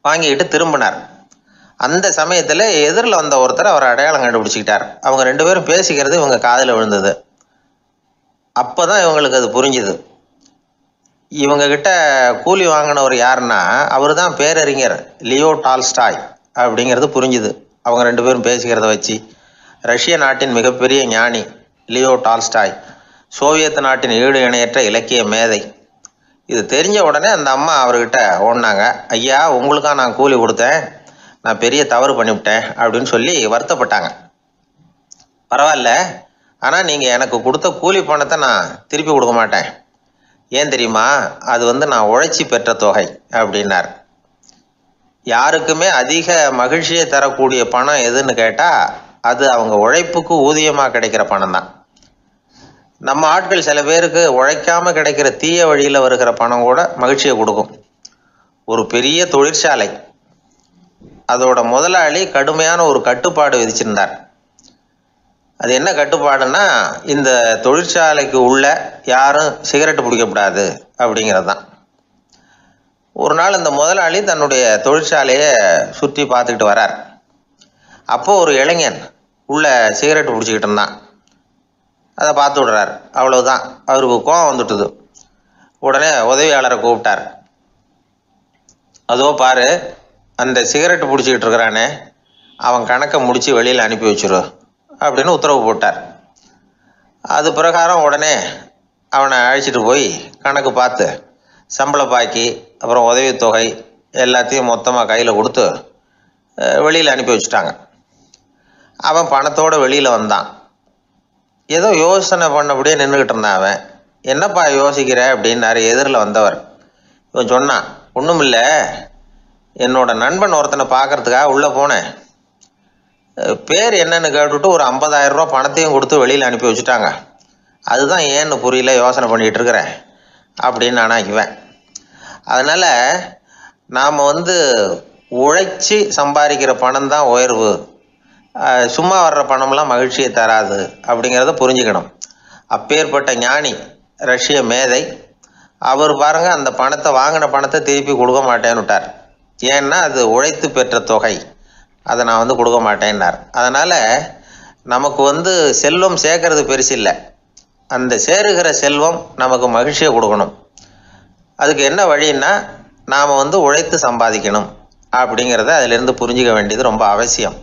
வாங்கிக்கிட்டு திரும்பினார். அந்த சமயத்தில் எதிரில் வந்த ஒருத்தர் அவர் அடையாளம் கண்டுபிடிச்சிக்கிட்டார். அவங்க 2 பேரும் பேசிக்கிறது இவங்க காதில் விழுந்தது. அப்போ தான் இவங்களுக்கு அது புரிஞ்சுது. இவங்கக்கிட்ட கூலி வாங்கினவர் யாருன்னா அவர் தான் பேரறிஞர் லியோ டால்ஸ்டாய் அப்படிங்கிறது புரிஞ்சுது. அவங்க 2 பேரும் பேசிக்கிறத வச்சு ரஷ்ய நாட்டின் மிகப்பெரிய ஞானி லியோ டால்ஸ்டாய், சோவியத் நாட்டின் ஈடு இணையற்ற இலக்கிய மேதை. இது தெரிஞ்ச உடனே அந்த அம்மா அவர்கிட்ட ஓடினாங்க. ஐயா, உங்களுக்காக நான் கூலி கொடுத்தேன், நான் பெரிய தவறு பண்ணிவிட்டேன் அப்படின்னு சொல்லி வருத்தப்பட்டாங்க. பரவாயில்ல, ஆனால் நீங்கள் எனக்கு கொடுத்த கூலி பணத்தை நான் திருப்பி கொடுக்க மாட்டேன். ஏன் தெரியுமா, அது நான் உழைச்சி பெற்ற தொகை அப்படின்னார். யாருக்குமே அதிக மகிழ்ச்சியை தரக்கூடிய பணம் எதுன்னு கேட்டால் அது அவங்க உழைப்புக்கு ஊதியமாக கிடைக்கிற பணம் தான். நம்ம ஆட்கள் சில பேருக்கு உழைக்காமல் கிடைக்கிற தீய வழியில் வருகிற பணம் கூட மகிழ்ச்சியை கொடுக்கும். ஒரு பெரிய தொழிற்சாலை, அதோட முதலாளி கடுமையான ஒரு கட்டுப்பாடு விதிச்சிருந்தார். அது என்ன கட்டுப்பாடுன்னா, இந்த தொழிற்சாலைக்கு உள்ள யாரும் சிகரெட்டு பிடிக்கக்கூடாது அப்படிங்கிறது தான். ஒரு நாள் இந்த முதலாளி தன்னுடைய தொழிற்சாலையை சுற்றி பார்த்துக்கிட்டு வரார். அப்போது ஒரு இளைஞன் உள்ள சிகரெட்டு பிடிச்சிக்கிட்டு இருந்தான். அதை பார்த்து விடுறார். அவ்வளவுதான், அவருக்கு கோபம் வந்துட்டுது. உடனே உதவியாளரை கூப்பிட்டார். அதோ பாரு, அந்த சிகரெட்டு பிடிச்சிக்கிட்டு இருக்கிறானே, அவன் கணக்கை முடித்து வெளியில் அனுப்பி வச்சிரு அப்படின்னு உத்தரவு போட்டார். அது பிரகாரம் உடனே அவனை அழைச்சிட்டு போய் கணக்கு பார்த்து சம்பள பாக்கி அப்புறம் உதவித்தொகை எல்லாத்தையும் மொத்தமாக கையில் கொடுத்து வெளியில் அனுப்பி வச்சுட்டாங்க. அவன் பணத்தோடு வெளியில் வந்தான். ஏதோ யோசனை பண்ணபடியே நின்றுக்கிட்டு இருந்தான். அவன் என்னப்பா யோசிக்கிற அப்படின்னாரு எதிரில் வந்தவர். இவன் சொன்னான், ஒன்றும் இல்லை, என்னோட நண்பன் ஒருத்தனை பார்க்கறதுக்காக உள்ளே போனேன். பேர் என்னன்னு கேட்டுவிட்டு ஒரு 50,000 ரூபா பணத்தையும் கொடுத்து வெளியில் அனுப்பி வச்சுட்டாங்க. அதுதான் ஏன்னு புரியல, யோசனை பண்ணிகிட்டு இருக்கிறேன் அப்படின்னு நானாக்குவேன். அதனால் நாம் உழைச்சி சம்பாதிக்கிற பணம் தான் உயர்வு, சும்மா வர்ற பணம்லாம் மகிழ்ச்சியை தராது அப்படிங்கிறத புரிஞ்சுக்கணும். அப்பேற்பட்ட ஞானி ரஷ்ய மேதை அவர் பாருங்க, அந்த பணத்தை வாங்கின பணத்தை திருப்பி கொடுக்க மாட்டேன்னு விட்டார். ஏன்னா அது உழைத்து பெற்ற தொகை, அதை நான் கொடுக்க மாட்டேன்னார். அதனால் நமக்கு செல்வம் சேர்க்கறது பெருசு இல்லை, அந்த சேருகிற செல்வம் நமக்கு மகிழ்ச்சியை கொடுக்கணும். அதுக்கு என்ன வழின்னா, நாம் உழைத்து சம்பாதிக்கணும் அப்படிங்கிறத அதிலிருந்து புரிஞ்சிக்க வேண்டியது ரொம்ப அவசியம்.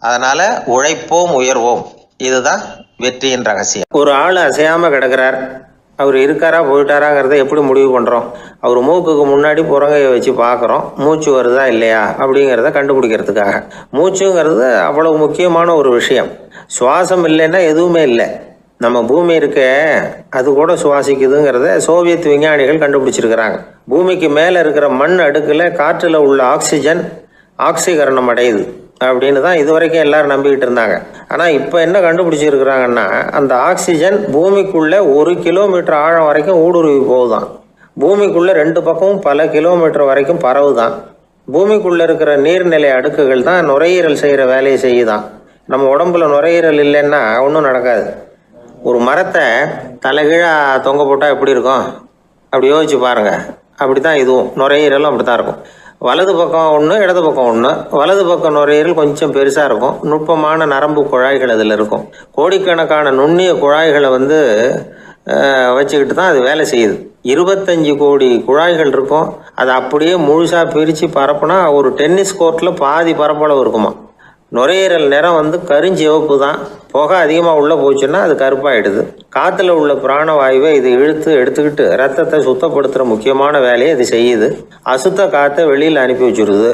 அதனால் உழைப்போம் உயர்வோம், இதுதான் வெற்றியின் ரகசியம். ஒரு ஆள் அசையாமல் கிடக்கிறார், அவர் இருக்காரா போயிட்டாராங்கிறத எப்படி முடிவு பண்ணுறோம்? அவர் மூக்குக்கு முன்னாடி புறங்கையை வச்சு பார்க்குறோம், மூச்சு வருதா இல்லையா அப்படிங்கிறத கண்டுபிடிக்கிறதுக்காக. மூச்சுங்கிறது அவ்வளவு முக்கியமான ஒரு விஷயம். சுவாசம் இல்லைன்னா எதுவுமே இல்லை. நம்ம பூமி இருக்க அது கூட சுவாசிக்குதுங்கிறத சோவியத் விஞ்ஞானிகள் கண்டுபிடிச்சிருக்கிறாங்க. பூமிக்கு மேலே இருக்கிற மண் அடுக்கில் காற்றில் உள்ள ஆக்சிஜன் ஆக்சிகரணம் அடையுது அப்படின்னு தான் இது வரைக்கும் எல்லாரும் நம்பிக்கிட்டு இருந்தாங்க. ஆனால் இப்போ என்ன கண்டுபிடிச்சிருக்கிறாங்கன்னா, அந்த ஆக்சிஜன் பூமிக்குள்ளே 1 கிலோமீட்டர் ஆழம் வரைக்கும் ஊடுருவி போகுதான். பூமிக்குள்ளே 2 பக்கமும் பல கிலோமீட்டர் வரைக்கும் பரவுதான். பூமிக்குள்ளே இருக்கிற நீர்நிலை அடுக்குகள் தான் நுரையீரல் செய்கிற வேலையை செய்யுதான். நம்ம உடம்புல நுரையீரல் இல்லைன்னா ஒன்றும் நடக்காது. ஒரு மரத்தை தலைகீழாக தொங்க போட்டால் எப்படி இருக்கும் அப்படி யோசிச்சு பாருங்கள். அப்படி தான் இதுவும் நுரையீரலும் அப்படி தான் இருக்கும். வலது பக்கம் ஒன்று, இடது பக்கம் ஒன்று. வலது பக்கம் நுரையீரல் கொஞ்சம் பெருசாக இருக்கும். நுட்பமான நரம்பு குழாய்கள் அதில் இருக்கும். கோடிக்கணக்கான நுண்ணிய குழாய்களை வச்சுக்கிட்டு தான் அது வேலை செய்யுது. 25 கோடி குழாய்கள் இருக்கும். அதை அப்படியே முழுசாக பிரித்து பரப்புனா ஒரு டென்னிஸ் கோர்ட்டில் பாதி பரப்பளவு இருக்குமா. நுரையீரல் நிறம் கருஞ்சிவப்பு தான். புகை அதிகமாக உள்ளே போச்சுன்னா அது கருப்பாயிடுது. காற்றுல உள்ள பிராணவாயுவை இது இழுத்து எடுத்துக்கிட்டு ரத்தத்தை சுத்தப்படுத்துகிற முக்கியமான வேலையை இது செய்யுது. அசுத்த காற்றை வெளியில் அனுப்பி வச்சுருது.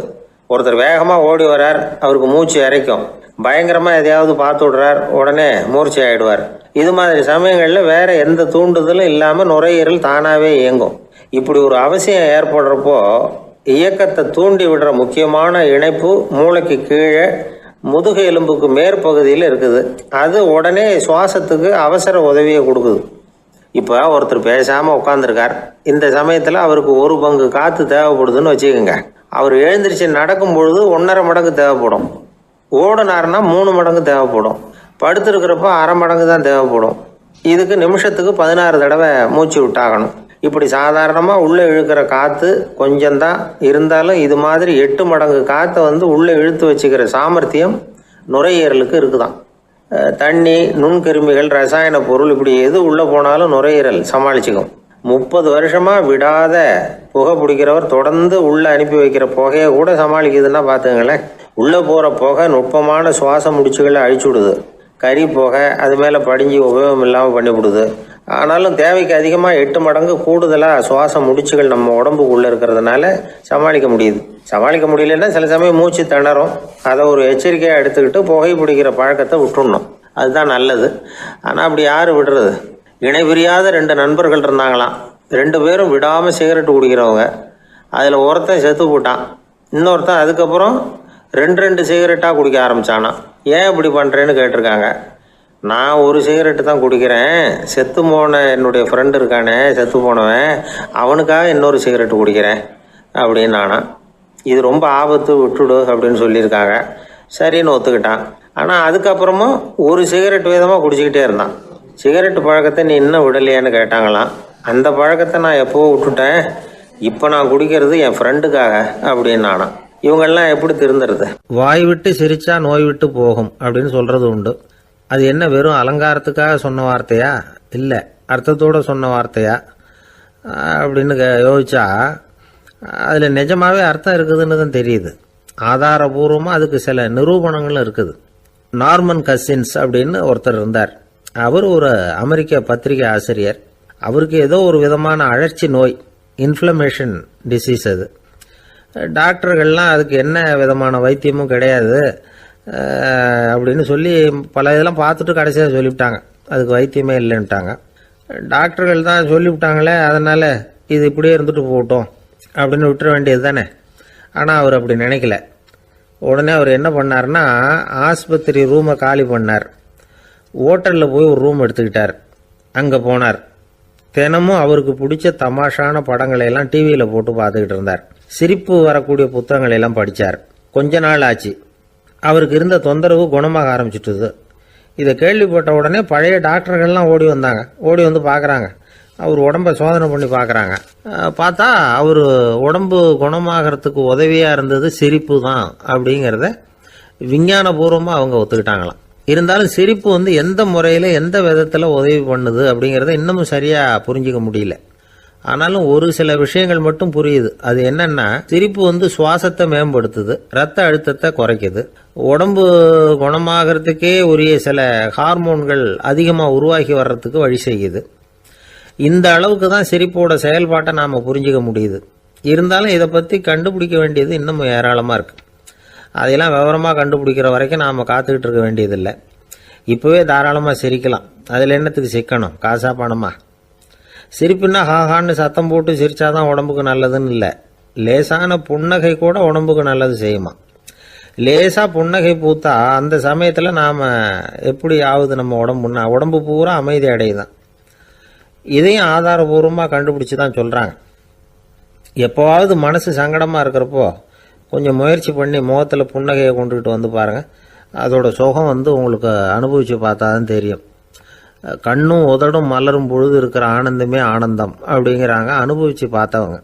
ஒருத்தர் வேகமாக ஓடி வர்றார், அவருக்கு மூச்சு இறைக்கும். பயங்கரமாக எதையாவது பார்த்து விடுறார், உடனே மூர்ச்சி ஆகிடுவார். இது மாதிரி சமயங்களில் வேறு எந்த தூண்டுதலும் இல்லாமல் நுரையீரல் தானாகவே இயங்கும். இப்படி ஒரு அவசியம் ஏற்படுறப்போ இயக்கத்தை தூண்டி விடுற முக்கியமான இணைப்பு மூளைக்கு கீழே முதுகு எலும்புக்கு மேற்பகுதியில் இருக்குது. அது உடனே சுவாசத்துக்கு அவசர உதவியை கொடுக்குது. இப்போ ஒருத்தர் பேசாமல் உட்காந்துருக்கார். இந்த சமயத்தில் அவருக்கு 1 பங்கு காற்று தேவைப்படுதுன்னு வச்சுக்கோங்க. அவர் எழுந்திரிச்சு நடக்கும் பொழுது 1.5 மடங்கு தேவைப்படும். ஓடினார்னா 3 மடங்கு தேவைப்படும். படுத்துருக்கிறப்ப 1/2 மடங்கு தான் தேவைப்படும். இதுக்கு நிமிஷத்துக்கு 16 தடவை மூச்சு விட்டாகணும். இப்படி சாதாரணமாக உள்ளே இழுக்கிற காற்று கொஞ்சம்தான் இருந்தாலும் இது மாதிரி 8 மடங்கு காற்றை உள்ளே இழுத்து வச்சுக்கிற சாமர்த்தியம் நுரையீரலுக்கு இருக்குதான். தண்ணி, நுண்கிருமிகள், ரசாயன பொருள் இப்படி எது உள்ளே போனாலும் நுரையீரல் சமாளிச்சுக்கும். 30 வருஷமாக விடாத புகை பிடிக்கிறவர் தொடர்ந்து உள்ளே அனுப்பி வைக்கிற புகையை கூட சமாளிக்குதுன்னா பார்த்துங்களேன். உள்ளே போகிற புகை நுட்பமான சுவாச முடிச்சுகளை அழிச்சு விடுது. கறி புகை அது மேலே படிஞ்சு உபயோகம் இல்லாமல் பண்ணிவிடுது. ஆனாலும் தேவைக்கு அதிகமாக 8 மடங்கு கூடுதலாக சுவாச முடிச்சுகள் நம்ம உடம்புக்குள்ளே இருக்கிறதுனால சமாளிக்க முடியுது. சமாளிக்க முடியலன்னா சில சமயம் மூச்சு திணறும். அதை ஒரு எச்சரிக்கையாக எடுத்துக்கிட்டு புகை பிடிக்கிற பழக்கத்தை விட்டுடணும். அதுதான் நல்லது. ஆனால் அப்படி யார் விடுறது? இணை பிரியாத 2 நண்பர்கள் இருந்தாங்களாம். 2 பேரும் விடாமல் சிகரெட்டு குடிக்கிறவங்க. அதில் ஒருத்தன் செத்து போட்டான். இன்னொருத்தன் அதுக்கப்புறம் 2 சிகரெட்டாக குடிக்க ஆரம்பித்தானா. ஏன் இப்படி பண்ணுறேன்னு கேட்டிருக்காங்க. நான் 1 சிகரெட்டு தான் குடிக்கிறேன். செத்து போன என்னுடைய ஃப்ரெண்டு இருக்கானே, செத்து போனவன், அவனுக்காக இன்னொரு சிகரெட்டு குடிக்கிறேன் அப்படின்னு நானா. இது ரொம்ப ஆபத்து, விட்டுடு அப்படின்னு சொல்லியிருக்காங்க. சரின்னு ஒத்துக்கிட்டான். ஆனால் அதுக்கப்புறமும் 1 சிகரெட் வீதமாக குடிச்சிக்கிட்டே இருந்தான். சிகரெட்டு பழக்கத்தை நீ இன்னும் விடலையான்னு கேட்டாங்களாம். அந்த பழக்கத்தை நான் எப்போவோ விட்டுட்டேன், இப்போ நான் குடிக்கிறது என் ஃப்ரெண்டுக்காக அப்படின்னு நானா. இவங்கெல்லாம் எப்படி திருந்துறது? வாய் விட்டு சிரிச்சா நோய் விட்டு போகும் அப்படின்னு சொல்கிறது உண்டு. அது என்ன வெறும் அலங்காரத்துக்காக சொன்ன வார்த்தையா, இல்லை அர்த்தத்தோடு சொன்ன வார்த்தையா அப்படின்னு யோசிச்சா அதில் நிஜமாகவே அர்த்தம் இருக்குதுன்னு தான் தெரியுது. ஆதாரபூர்வமாக அதுக்கு சில நிரூபணங்களும் இருக்குது. நார்மன் கசின்ஸ் அப்படின்னு ஒருத்தர் இருந்தார். அவர் ஒரு அமெரிக்க பத்திரிகை ஆசிரியர். அவருக்கு ஏதோ ஒரு விதமான அழற்சி நோய், இன்ஃப்ளமேஷன் டிசீஸ். அது டாக்டர்கள்லாம் அதுக்கு என்ன விதமான வைத்தியமும் கிடையாது அப்படின்னு சொல்லி பல இதெல்லாம் பார்த்துட்டு கடைசியாக சொல்லிவிட்டாங்க அதுக்கு வைத்தியமே இல்லைன்ட்டாங்க. டாக்டர்கள் தான் சொல்லிவிட்டாங்களே, அதனால் இது இப்படியே இருந்துட்டு போகட்டும் அப்படின்னு விட்டுற வேண்டியது தானே. ஆனால் அவர் அப்படி நினைக்கல. உடனே அவர் என்ன பண்ணார்னா, ஆஸ்பத்திரி ரூமை காலி பண்ணார். ஹோட்டலில் போய் ஒரு ரூம் எடுத்துக்கிட்டார். அங்கே போனார். தினமும் அவருக்கு பிடிச்ச தமாஷான படங்களை எல்லாம் டிவியில் போட்டு பார்த்துக்கிட்டு இருந்தார். சிரிப்பு வரக்கூடிய புத்தகங்களை எல்லாம் படித்தார். கொஞ்ச நாள் ஆச்சு. அவருக்கு இருந்த தொந்தரவு குணமாக ஆரம்பிச்சிட்டுது. இதை கேள்விப்பட்ட உடனே பழைய டாக்டர்கள்லாம் ஓடி வந்தாங்க. ஓடி வந்து பார்க்குறாங்க. அவர் உடம்பை சோதனை பண்ணி பார்க்குறாங்க. பார்த்தா அவர் உடம்பு குணமாகறதுக்கு உதவியாக இருந்தது சிரிப்பு தான் அப்படிங்கிறத விஞ்ஞானபூர்வமாக அவங்க ஒத்துக்கிட்டாங்களாம். இருந்தாலும் சிரிப்பு எந்த முறையில் எந்த விதத்தில் உதவி பண்ணுது அப்படிங்கிறத இன்னமும் சரியாக புரிஞ்சிக்க முடியல. ஆனாலும் ஒரு சில விஷயங்கள் மட்டும் புரியுது. அது என்னன்னா, சிரிப்பு சுவாசத்தை மேம்படுத்துது, ரத்த அழுத்தத்தை குறைக்குது, உடம்பு குணமாகறதுக்கே உரிய சில ஹார்மோன்கள் அதிகமாக உருவாகி வர்றதுக்கு வழி செய்யுது. இந்த அளவுக்கு தான் சிரிப்போட செயல்பாட்டை நாம் புரிஞ்சிக்க முடியுது. இருந்தாலும் இதை பற்றி கண்டுபிடிக்க வேண்டியது இன்னமும் ஏராளமாக இருக்குது. அதையெல்லாம் விவரமாக கண்டுபிடிக்கிற வரைக்கும் நாம் காத்துக்கிட்டு இருக்க வேண்டியதில்லை. இப்போவே தாராளமாக சிரிக்கலாம். அதில் என்னத்துக்கு சிக்கணும்? காசா பணமா? சிரிப்புன்னா ஹாஹான்னு சத்தம் போட்டு சிரிச்சாதான் உடம்புக்கு நல்லதுன்னு இல்லை. லேசான புன்னகை கூட உடம்புக்கு நல்லது செய்யுமா. லேசாக புன்னகை பூத்தா அந்த சமயத்தில் நாம் எப்படி ஆகுது? நம்ம உடம்பு பூரா அமைதி அடையுதான். இதையும் ஆதாரபூர்வமாக கண்டுபிடிச்சி தான் சொல்கிறாங்க. எப்போவாவது மனசு சங்கடமாக இருக்கிறப்போ கொஞ்சம் முயற்சி பண்ணி முகத்தில் புன்னகையை கொண்டுகிட்டு வந்து பாருங்கள். அதோட சுகம் உங்களுக்கு அனுபவித்து பார்த்தா தான் தெரியும். கண்ணும் உதடும் மலரும் பொழுது இருக்கிற ஆனந்தமே ஆனந்தம் அப்படிங்கிறாங்க அனுபவித்து பார்த்தவங்க.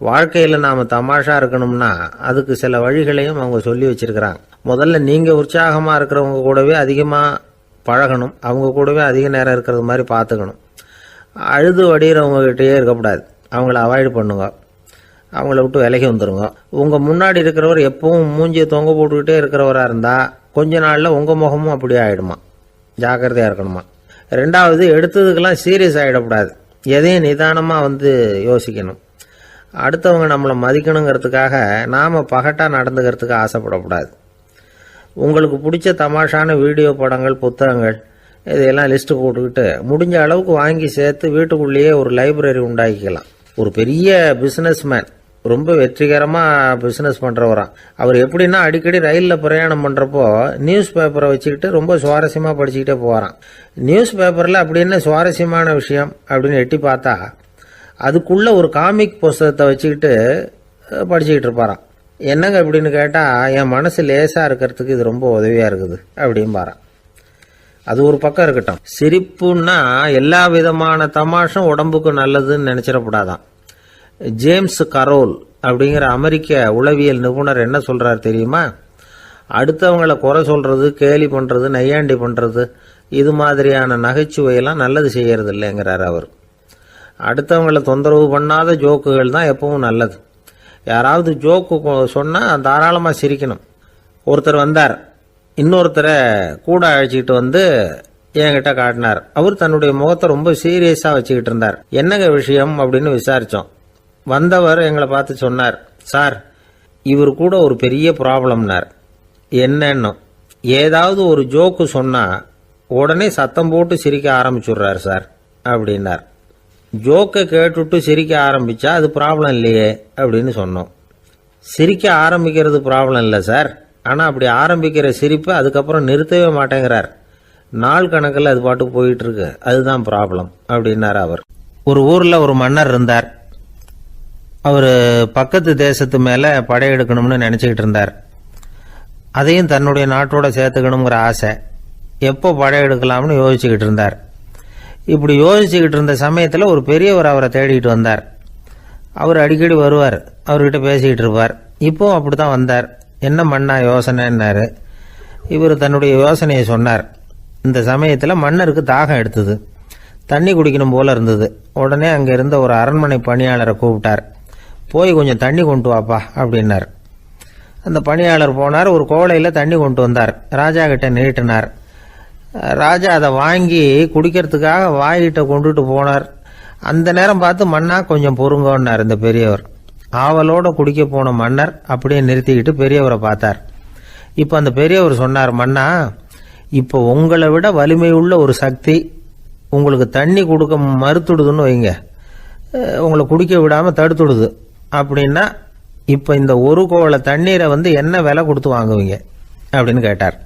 வாழ்க்கையில் நாம் தமாஷா இருக்கணும்னா அதுக்கு சில வழிகளையும் அவங்க சொல்லி வச்சிருக்கிறாங்க. முதல்ல நீங்கள் உற்சாகமாக இருக்கிறவங்க கூடவே அதிகமாக பழகணும், அவங்க கூடவே அதிக நேரம் இருக்கிறது மாதிரி பார்த்துக்கணும். அழுது வடிகிறவங்ககிட்டயே இருக்கக்கூடாது, அவங்கள அவாய்டு பண்ணுங்க, அவங்கள விட்டு விலகி வந்துடுங்க. உங்கள் முன்னாடி இருக்கிறவர் எப்பவும் மூஞ்சியை தொங்க போட்டுக்கிட்டே இருக்கிறவராக இருந்தால் கொஞ்ச நாளில் உங்கள் முகமும் அப்படியே ஆகிடுமா, ஜாக்கிரதையாக இருக்கணுமா. ரெண்டாவது, எடுத்ததுக்கெல்லாம் சீரியஸ் ஆகிடக்கூடாது, எதையும் நிதானமாக யோசிக்கணும். அடுத்தவங்க நம்மளை மதிக்கணுங்கிறதுக்காக நாம் பகட்டாக நடந்துக்கிறதுக்கு ஆசைப்படக்கூடாது. உங்களுக்கு பிடிச்ச தமாஷான வீடியோ படங்கள், புத்தகங்கள் இதையெல்லாம் லிஸ்ட்டு போட்டுக்கிட்டு முடிஞ்ச அளவுக்கு வாங்கி சேர்த்து வீட்டுக்குள்ளேயே ஒரு லைப்ரரி உண்டாக்கிக்கலாம். ஒரு பெரிய பிஸ்னஸ்மேன், ரொம்ப வெற்றிகரமாக பிஸ்னஸ் பண்ணுறவராம். அவர் எப்படின்னா அடிக்கடி ரயிலில் பிரயாணம் பண்ணுறப்போ நியூஸ் பேப்பரை வச்சுக்கிட்டு ரொம்ப சுவாரஸ்யமாக படிச்சுக்கிட்டே போகிறான். நியூஸ் பேப்பரில் அப்படி என்ன சுவாரஸ்யமான விஷயம் அப்படின்னு எட்டி பார்த்தா அதுக்குள்ளே ஒரு காமிக் புஸ்தகத்தை வச்சுக்கிட்டு படிச்சுக்கிட்டு இருப்பாராம். என்னங்க அப்படின்னு கேட்டால், என் மனசு லேசாக இருக்கிறதுக்கு இது ரொம்ப உதவியாக இருக்குது அப்படின்பாரான். அது ஒரு பக்கம் இருக்கட்டும். சிரிப்புன்னா எல்லா விதமான தமாஷும் உடம்புக்கு நல்லதுன்னு நினச்சிடக்கூடாதான். ஜேம்ஸ் கரோல் அப்படிங்கிற அமெரிக்க உளவியல் நிபுணர் என்ன சொல்கிறார் தெரியுமா? அடுத்தவங்களை குறை சொல்கிறது, கேலி பண்ணுறது, நையாண்டி பண்ணுறது, இது மாதிரியான நகைச்சுவையெல்லாம் நல்லது செய்கிறது இல்லைங்கிறார் அவர். அடுத்தவங்களை தொந்தரவு பண்ணாத ஜோக்குகள் தான் எப்பவும் நல்லது. யாராவது ஜோக்கு சொன்னால் தாராளமாக சிரிக்கணும். ஒருத்தர் வந்தார், இன்னொருத்தரை கூட அழைச்சிக்கிட்டு என்கிட்ட காட்டினார். அவர் தன்னுடைய முகத்தை ரொம்ப சீரியஸாக வச்சுக்கிட்டு இருந்தார். என்னங்க விஷயம் அப்படின்னு விசாரித்தோம். வந்தவர் எங்களை பார்த்து சொன்னார், சார், இவர் கூட ஒரு பெரிய ப்ராப்ளம்னார். என்னன்னு, ஏதாவது ஒரு ஜோக்கு சொன்னால் உடனே சத்தம் போட்டு சிரிக்க ஆரம்பிச்சுடுறார் சார் அப்படின்னார். ஜோக்கை கேட்டுட்டு சிரிக்க ஆரம்பித்தா அது ப்ராப்ளம் இல்லையே அப்படின்னு சொன்னோம். சிரிக்க ஆரம்பிக்கிறது ப்ராப்ளம் இல்லை சார், ஆனால் அப்படி ஆரம்பிக்கிற சிரிப்பை அதுக்கப்புறம் நிறுத்தவே மாட்டேங்கிறார். நாள் கணக்கில் அது பாட்டுக்கு போயிட்டுருக்கு, அதுதான் ப்ராப்ளம் அப்படின்னார் அவர். ஒரு ஊரில் ஒரு மன்னர் இருந்தார். அவர் பக்கத்து தேசத்து மேலே படையெடுக்கணும்னு நினச்சிக்கிட்டு இருந்தார். அதையும் தன்னுடைய நாட்டோட சேர்த்துக்கணுங்கிற ஆசை. எப்போ படையெடுக்கலாம்னு யோசிச்சுக்கிட்டு இருந்தார். இப்படி யோசிச்சுக்கிட்டு இருந்த சமயத்தில் ஒரு பெரியவர் அவரை தேடிக்கிட்டு வந்தார். அவர் அடிக்கடி வருவார், அவர்கிட்ட பேசிக்கிட்டு இருப்பார். இப்போவும் அப்படி தான் வந்தார். என்ன மன்னா யோசனைன்னாரு. இவர் தன்னுடைய யோசனையை சொன்னார். இந்த சமயத்தில் மன்னருக்கு தாகம் எடுத்தது, தண்ணி குடிக்கணும் போல இருந்தது. உடனே அங்கே இருந்த ஒரு அரண்மனை பணியாளரை கூப்பிட்டார். போய் கொஞ்சம் தண்ணி கொண்டு வாப்பா அப்படின்னார். அந்த பணியாளர் போனார், ஒரு கோலையில் தண்ணி கொண்டு வந்தார். ராஜா கிட்ட நீட்டினார். ராஜா அதை வாங்கி குடிக்கிறதுக்காக வாய்கிட்ட கொண்டுட்டு போனார். அந்த நேரம் பார்த்து, மன்னா கொஞ்சம் பொறுங்கன்னார் இந்த பெரியவர். ஆவலோட குடிக்க போன மன்னர் அப்படியே நிறுத்திக்கிட்டு பெரியவரை பார்த்தார். இப்போ அந்த பெரியவர் சொன்னார், மன்னா, இப்போ உங்களை விட வலிமை உள்ள ஒரு சக்தி உங்களுக்கு தண்ணி கொடுக்க மறுத்துடுதுன்னு வைங்க, உங்களை குடிக்க விடாமல் தடுத்துடுது அப்படின்னா, இப்போ இந்த ஒரு கோவள தண்ணீரை என்ன விலை கொடுத்து வாங்குவீங்க அப்படின்னு கேட்டார்.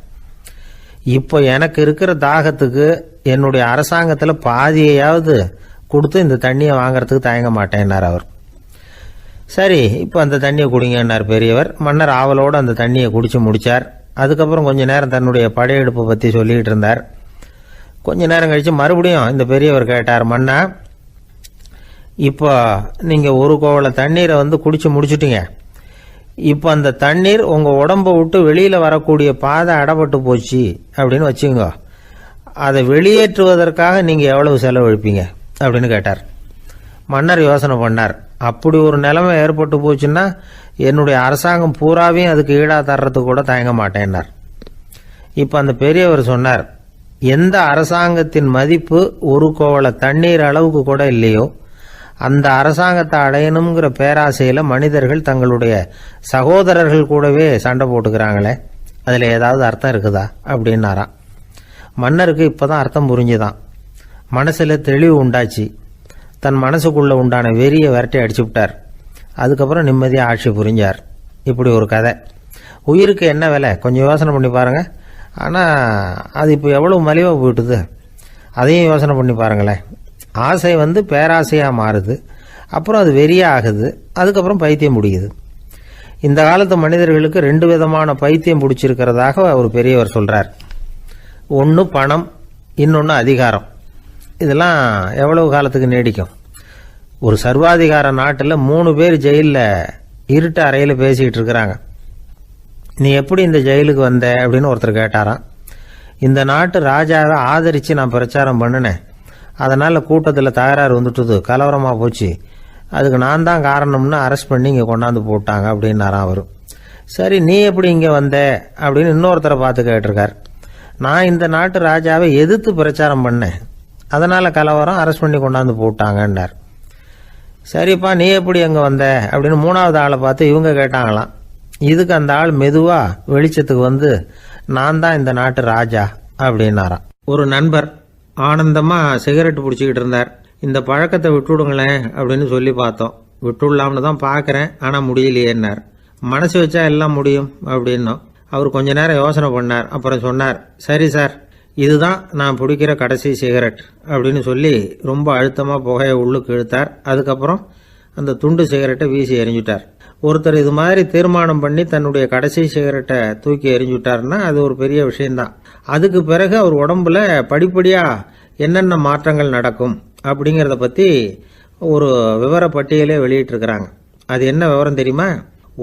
இப்போ எனக்கு இருக்கிற தாகத்துக்கு என்னுடைய அரசாங்கத்தில் பாதியையாவது கொடுத்து இந்த தண்ணியை வாங்கறதுக்கு தயங்க மாட்டேன்னார் அவர். சரி, இப்போ அந்த தண்ணியை குடிங்கன்னார் பெரியவர். மன்னர் ஆவலோடு அந்த தண்ணியை குடிச்சு முடிச்சார். அதுக்கப்புறம் கொஞ்ச நேரம் தன்னுடைய படையெடுப்பை பற்றி சொல்லிக்கிட்டு இருந்தார். கொஞ்ச நேரம் கழித்து மறுபடியும் இந்த பெரியவர் கேட்டார், மன்னா, இப்போ நீங்கள் ஒரு கோவள தண்ணீரை குடிச்சு முடிச்சுட்டீங்க. இப்போ அந்த தண்ணீர் உங்கள் உடம்பை விட்டு வெளியில் வரக்கூடிய பாதை அடப்பட்டு போச்சு அப்படின்னு வச்சுங்க, அதை வெளியேற்றுவதற்காக நீங்கள் எவ்வளவு செலவழிப்பீங்க அப்படின்னு கேட்டார். மன்னர் யோசனை பண்ணார். அப்படி ஒரு நிலைமை ஏற்பட்டு போச்சுன்னா என்னுடைய அரசாங்கம் பூராவையும் அதுக்கு ஈடாக தர்றதுக்கு கூட தயங்க மாட்டேன்னார். இப்போ அந்த பெரியவர் சொன்னார், எந்த அரசாங்கத்தின் மதிப்பு ஒரு கோவள தண்ணீர் அளவுக்கு கூட இல்லையோ அந்த அரசாங்கத்தை அடையணுங்கிற பேராசையில் மனிதர்கள் தங்களுடைய சகோதரர்கள் கூடவே சண்டை போட்டுக்கிறாங்களே, அதில் ஏதாவது அர்த்தம் இருக்குதா அப்படின்னாராம். மன்னருக்கு இப்போதான் அர்த்தம் புரிஞ்சுதான். மனசில் தெளிவு உண்டாச்சு. தன் மனசுக்குள்ளே உண்டான வெறியை விரட்டி அடிச்சு விட்டார். அதுக்கப்புறம் நிம்மதியாக ஆட்சி புரிஞ்சார். இப்படி ஒரு கதை. உயிருக்கு என்ன விலை கொஞ்சம் யோசனை பண்ணி பாருங்கள். ஆனால் அது இப்போ எவ்வளோ மலிவாக போயிட்டுது, அதையும் யோசனை பண்ணி பாருங்களேன். ஆசை பேராசையாக மாறுது, அப்புறம் அது வெறியாக ஆகுது, அதுக்கப்புறம் பைத்தியம் முடியுது. இந்த காலத்து மனிதர்களுக்கு 2 விதமான பைத்தியம் பிடிச்சிருக்கிறதாக ஒரு பெரியவர் சொல்றார். ஒன்று பணம், இன்னொன்று அதிகாரம். இதெல்லாம் எவ்வளவு காலத்துக்கு நீடிக்கும்? ஒரு சர்வாதிகார நாட்டில் 3 பேர் ஜெயிலில் இருட்டு அறையில் பேசிக்கிட்டு இருக்கிறாங்க. நீ எப்படி இந்த ஜெயிலுக்கு வந்த அப்படின்னு ஒருத்தர் கேட்டாராம். இந்த நாட்டு ராஜாவை ஆதரித்து நான் பிரச்சாரம் பண்ணினேன், அதனால் கூட்டத்தில் தகராறு வந்துட்டுது, கலவரமாக போச்சு, அதுக்கு நான் தான் காரணம்னு அரெஸ்ட் பண்ணி இங்கே கொண்டாந்து போட்டாங்க அப்படின்னாராம் அவர். சரி, நீ எப்படி இங்கே வந்த அப்படின்னு இன்னொருத்தரை பார்த்து கேட்டிருக்கார். நான் இந்த நாட்டு ராஜாவை எதிர்த்து பிரச்சாரம் பண்ணேன், அதனால் கலவரம், அரெஸ்ட் பண்ணி கொண்டாந்து போட்டாங்கன்னார். சரிப்பா, நீ எப்படி அங்கே வந்த அப்படின்னு 3வது ஆளை பார்த்து இவங்க கேட்டாங்களாம். இதுக்கு அந்த ஆள் மெதுவாக வெளிச்சத்துக்கு வந்து நான் தான் இந்த நாட்டு ராஜா அப்படின்னாராம். ஒரு நண்பர் ஆனந்தமாக சிகரெட் பிடிச்சிக்கிட்டு இருந்தார். இந்த பழக்கத்தை விட்டுவிடுங்களேன் அப்படின்னு சொல்லி பார்த்தோம். விட்டுடலாம்னு தான் பார்க்குறேன், ஆனால் முடியலையேன்னார். மனசு வச்சா எல்லாம் முடியும் அப்படின்னோம். அவர் கொஞ்ச நேரம் யோசனை பண்ணார். அப்புறம் சொன்னார், சரி சார், இதுதான் நான் பிடிக்கிற கடைசி சிகரெட் அப்படின்னு சொல்லி ரொம்ப அழுத்தமாக புகையை உள்ளுக்கு இழுத்தார். அதுக்கப்புறம் அந்த துண்டு சிகரெட்டை வீசி எறிஞ்சுட்டார். ஒருத்தர் இது மாதிரி தீர்மானம் பண்ணி தன்னுடைய கடைசி சிகரெட்டை தூக்கி எறிஞ்சுட்டார்னா அது ஒரு பெரிய விஷயம்தான். அதுக்கு பிறகு அவர் உடம்புல படிப்படியாக என்னென்ன மாற்றங்கள் நடக்கும் அப்படிங்கிறத பற்றி ஒரு விவர பட்டியலே வெளியிட்டிருக்கிறாங்க. அது என்ன விவரம் தெரியுமா?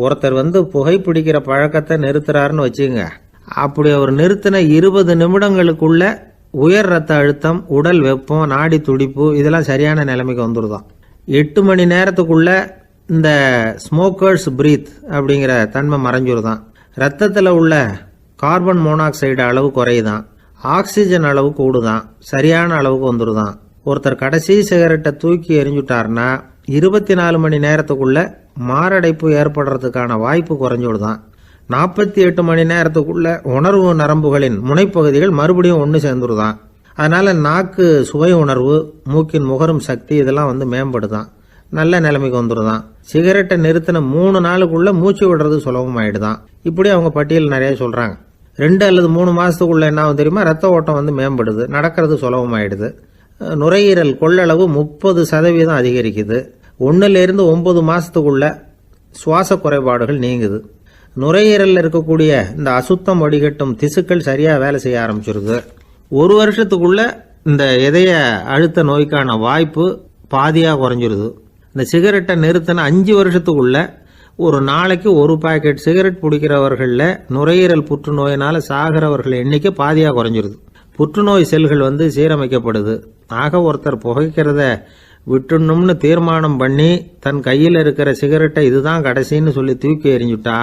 ஒருத்தர் புகைப்பிடிக்கிற பழக்கத்தை நிறுத்துறாருன்னு வச்சுங்க. அப்படி அவர் நிறுத்தின 20 நிமிடங்களுக்குள்ள உயர் ரத்த அழுத்தம், உடல் வெப்பம், நாடி துடிப்பு இதெல்லாம் சரியான நிலைமைக்கு வந்துடுதான். 8 மணி நேரத்துக்குள்ள இந்த ஸ்மோக்கர்ஸ் பிரீத் அப்படிங்கிற தன்மை மறைஞ்சிருதான். ரத்தத்தில் உள்ள கார்பன் மோனாக்சைடு அளவு குறையுதான், ஆக்சிஜன் அளவு கூடுதான், சரியான அளவுக்கு வந்துடுதான். ஒருத்தர் கடைசி சிகரெட்டை தூக்கி எறிஞ்சுட்டார்னா 24 மணி நேரத்துக்குள்ள மாரடைப்பு ஏற்படுறதுக்கான வாய்ப்பு குறைஞ்சுடுதான். 48 மணி நேரத்துக்குள்ள உணர்வு நரம்புகளின் முனைப்பகுதிகள் மறுபடியும் ஒன்று சேர்ந்துருதான். அதனால நாக்கு சுவை உணர்வு, மூக்கின் முகரும் சக்தி இதெல்லாம் மேம்படுதான், நல்ல நிலைமைக்கு வந்துடுதான். சிகரெட்டை நிறுத்தின 3 நாளுக்குள்ள மூச்சு விடுறது சுலபமாயிடுதான். இப்படி அவங்க பட்டியல் நிறைய சொல்றாங்க. 2 அல்லது 3 மாசத்துக்குள்ள என்ன ஆகும் தெரியுமா? ரத்த ஓட்டம் மேம்படுது, நடக்கிறது சுலபமாயிடுது. நுரையீரல் கொள்ளளவு 30% அதிகரிக்குது. 1லிருந்து 9 மாசத்துக்குள்ள சுவாச குறைபாடுகள் நீங்குது. நுரையீரலில் இருக்கக்கூடிய இந்த அசுத்தம் வடிகட்டும் திசுக்கள் சரியா வேலை செய்ய ஆரம்பிச்சிருது. 1 வருஷத்துக்குள்ள இந்த இதய அழுத்த நோய்க்கான வாய்ப்பு பாதியா குறைஞ்சிருது. இந்த சிகரெட்டை நிறுத்தின 5 வருஷத்துக்குள்ள ஒரு நாளைக்கு 1 பாக்கெட் சிகரெட் பிடிக்கிறவர்களில் நுரையீரல் புற்றுநோயினால சாகிறவர்கள் எண்ணிக்கை பாதியா குறைஞ்சிருது. புற்றுநோய் செல்கள் சீரமைக்கப்படுது. ஆக ஒருத்தர் புகைக்கிறத விட்டுணும்னு தீர்மானம் பண்ணி தன் கையில் இருக்கிற சிகரெட்டை இதுதான் கடைசின்னு சொல்லி தூக்கி எறிஞ்சுட்டா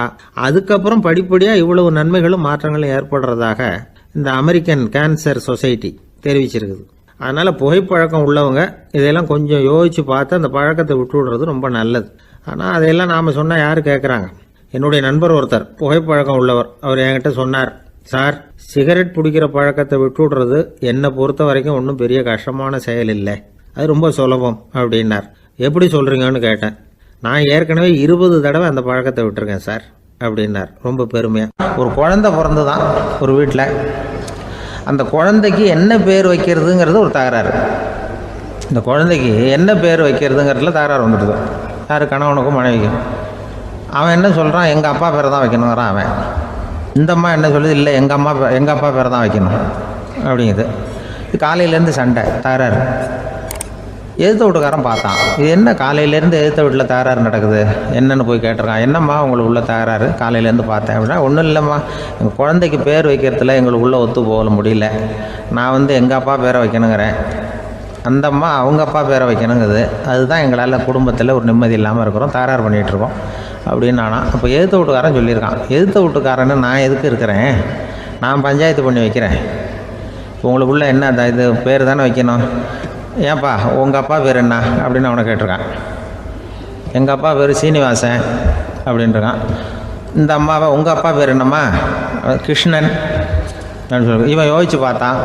அதுக்கப்புறம் படிப்படியாக இவ்வளவு நன்மைகளும் மாற்றங்களும் ஏற்படுறதாக இந்த அமெரிக்கன் கேன்சர் சொசைட்டி தெரிவிச்சிருக்குது. அதனால புகைப்பழக்கம் உள்ளவங்க இதெல்லாம் கொஞ்சம் யோசிச்சு பார்த்து அந்த பழக்கத்தை விட்டு விடுறது ரொம்ப நல்லது. ஆனால் அதையெல்லாம் நாம் சொன்னால் யாரு கேட்குறாங்க? என்னுடைய நண்பர் ஒருத்தர் புகைப்பழக்கம் உள்ளவர், அவர் என்கிட்ட சொன்னார், சார், சிகரெட் பிடிக்கிற பழக்கத்தை விட்டு விடுறது என்னை பொறுத்த வரைக்கும் ஒன்றும் பெரிய கஷ்டமான செயல் இல்லை, அது ரொம்ப சுலபம் அப்படின்னார். எப்படி சொல்றீங்கன்னு கேட்டேன். நான் ஏற்கனவே 20 தடவை அந்த பழக்கத்தை விட்டுருக்கேன் சார் அப்படின்னார் ரொம்ப பெருமையா. ஒரு குழந்தை பிறந்துதான் ஒரு வீட்டில். அந்த குழந்தைக்கு என்ன பேர் வைக்கிறதுங்கிறது ஒரு தகராறு. இந்த குழந்தைக்கு என்ன பேர் வைக்கிறதுங்கிறதுல தகராறு வந்துடுது. யார்? கணவனுக்கும் மனைவிக்கும். அவன் என்ன சொல்கிறான், எங்கள் அப்பா பேரை தான் வைக்கணுங்கிறான் அவன். இந்த அம்மா என்ன சொல்லுது, இல்லை எங்கள் அப்பா பேரை தான் வைக்கணும் அப்படிங்குது. காலையிலேருந்து சண்டை, தகராறு. எதிர்த்த வீட்டுக்காரன் பார்த்தான், இது என்ன காலையிலேருந்து எதிர்த்த வீட்டில் தகராறு நடக்குது, என்னென்னு போய் கேட்டிருக்கான். என்னம்மா உங்களுக்கு உள்ள தகராறு? காலையிலேருந்து பார்த்தேன் அப்படின்னா, ஒன்றும் இல்லைம்மா, எங்கள் குழந்தைக்கு பேர் வைக்கிறதுல எங்களுக்கு உள்ள ஒத்து போக முடியல. நான் எங்கள் அப்பா பேரை வைக்கணுங்கிறேன், அந்த அம்மா அவங்க அப்பா பேரை வைக்கணுங்குது. அதுதான் எங்களால் குடும்பத்தில் ஒரு நிம்மதி இல்லாமல் இருக்கிறோம், தகராறு பண்ணிகிட்ருக்கோம் அப்படின்னு நானா. அப்போ எதிர்த்த வீட்டுக்காரன் சொல்லியிருக்கான், எதிர்த்த வீட்டுக்காரன்னு நான் எதுக்கு இருக்கிறேன், நான் பஞ்சாயத்து பண்ணி வைக்கிறேன். உங்களுக்குள்ள என்ன இது பேர் தானே வைக்கணும், ஏன்ப்பா உங்கள் அப்பா பேர் என்ன அப்படின்னு அவனை கேட்டிருக்கான். எங்கள் அப்பா பேர் சீனிவாசன் அப்படின்ட்டுருக்கான். இந்த அம்மாவை உங்கள் அப்பா பேர் என்னம்மா? கிருஷ்ணன் அப்படின்னு சொல்லி. இவன் யோசித்து பார்த்தான்,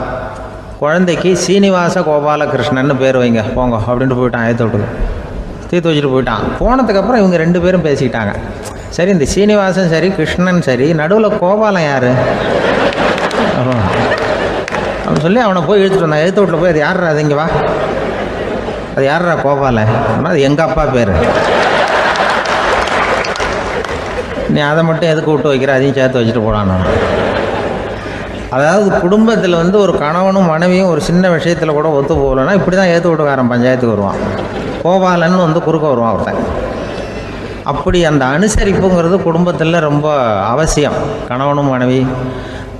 குழந்தைக்கு சீனிவாச கோபாலகிருஷ்ணன்னு பேர் வைங்க போங்க அப்படின்ட்டு போயிட்டான். ஏற்ற விட்டுக்கு தீர்த்து வச்சுட்டு போயிட்டான். போனதுக்கப்புறம் இவங்க 2 பேரும் பேசிக்கிட்டாங்க. சரி, இந்த சீனிவாசன் சரி, கிருஷ்ணன் சரி, நடுவில் கோபாலம் யார் அப்படின்னு சொல்லி அவனை போய் இழுத்துட்டு வந்தான். எழுத்து வீட்டில் போய், அது யாரா, அது இங்கே வா, அது யாரா கோபாலன்? அது எங்கள் அப்பா பேர். நீ அதை மட்டும் எதுக்கு விட்டு வைக்கிற, அதையும் சேர்த்து வச்சுட்டு போடான்னு. அதாவது குடும்பத்தில் வந்து ஒரு கணவனும் மனைவியும் ஒரு சின்ன விஷயத்தில் கூட ஒத்து போகலன்னா இப்படி தான் ஏற்று விட்டுக்காரன் பஞ்சாயத்துக்கு வருவான். கோபாலன்னு வந்து குறுக்க வருவான் ஒருத்தன். அப்படி அந்த அனுசரிப்புங்கிறது குடும்பத்தில் ரொம்ப அவசியம். கணவனும் மனைவி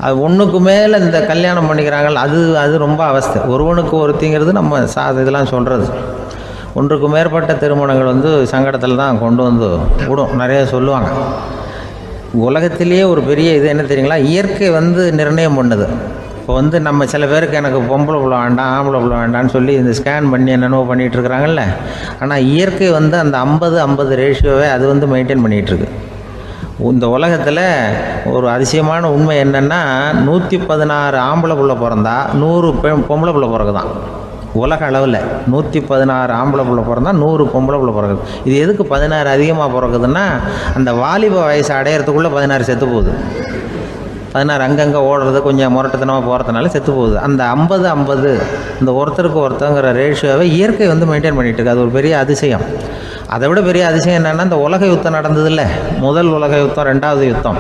அது ஒன்றுக்கு மேலே இந்த கல்யாணம் பண்ணிக்கிறாங்க, அது ரொம்ப அவஸ்தை. ஒருவனுக்கு ஒருத்திங்கிறது நம்ம இதெல்லாம் சொல்கிறது. ஒன்றுக்கு மேற்பட்ட திருமணங்கள் வந்து சங்கடத்தில் தான் கொண்டு வந்து விடும். நிறைய சொல்லுவாங்க. உலகத்திலேயே ஒரு பெரிய இது என்ன தெரியுங்களா, இயற்கை வந்து நிர்ணயம் பண்ணுது. இப்போ வந்து நம்ம சில பேருக்கு எனக்கு பொம்பளை பிள்ளை வேண்டாம் ஆம்பளை பிள்ளை வேண்டான்னு சொல்லி இந்த ஸ்கேன் பண்ணி என்னென்னவோ பண்ணிகிட்ருக்குறாங்கல்ல. ஆனால் இயற்கை வந்து அந்த 50-50 ரேஷியோவை அது வந்து மெயின்டைன் பண்ணிகிட்ருக்கு. இந்த உலகத்தில் ஒரு அதிசயமான உண்மை என்னென்னா 116 ஆம்பளை பிள்ளை பிறந்தா 100 பொம்பளை பிள்ளை பிறகுதான். உலக அளவில் 116 ஆம்பளை பிள்ளை பிறந்தா 100 பொம்பளை பிள்ளை பிறகுது. இது எதுக்கு 16 அதிகமாக பிறகுதுன்னா, அந்த வாலிப வயசு அடையிறதுக்குள்ளே 16 செத்து போகுது. 16 அங்கங்கே ஓடுறது கொஞ்சம் முரட்டுத்தனமாக போகிறதுனால செத்து போகுது. அந்த 50-50 இந்த ஒருத்தருக்கு ஒருத்தங்கிற ரேஷியோவை இயற்கை வந்து மெயின்டைன் பண்ணிகிட்டு இருக்கு. அது ஒரு பெரிய அதிசயம். அதை விட பெரிய அதிசயம் என்னென்னா, இந்த உலக யுத்தம் நடந்ததில்ல, முதல் உலக யுத்தம், 2வது யுத்தம்,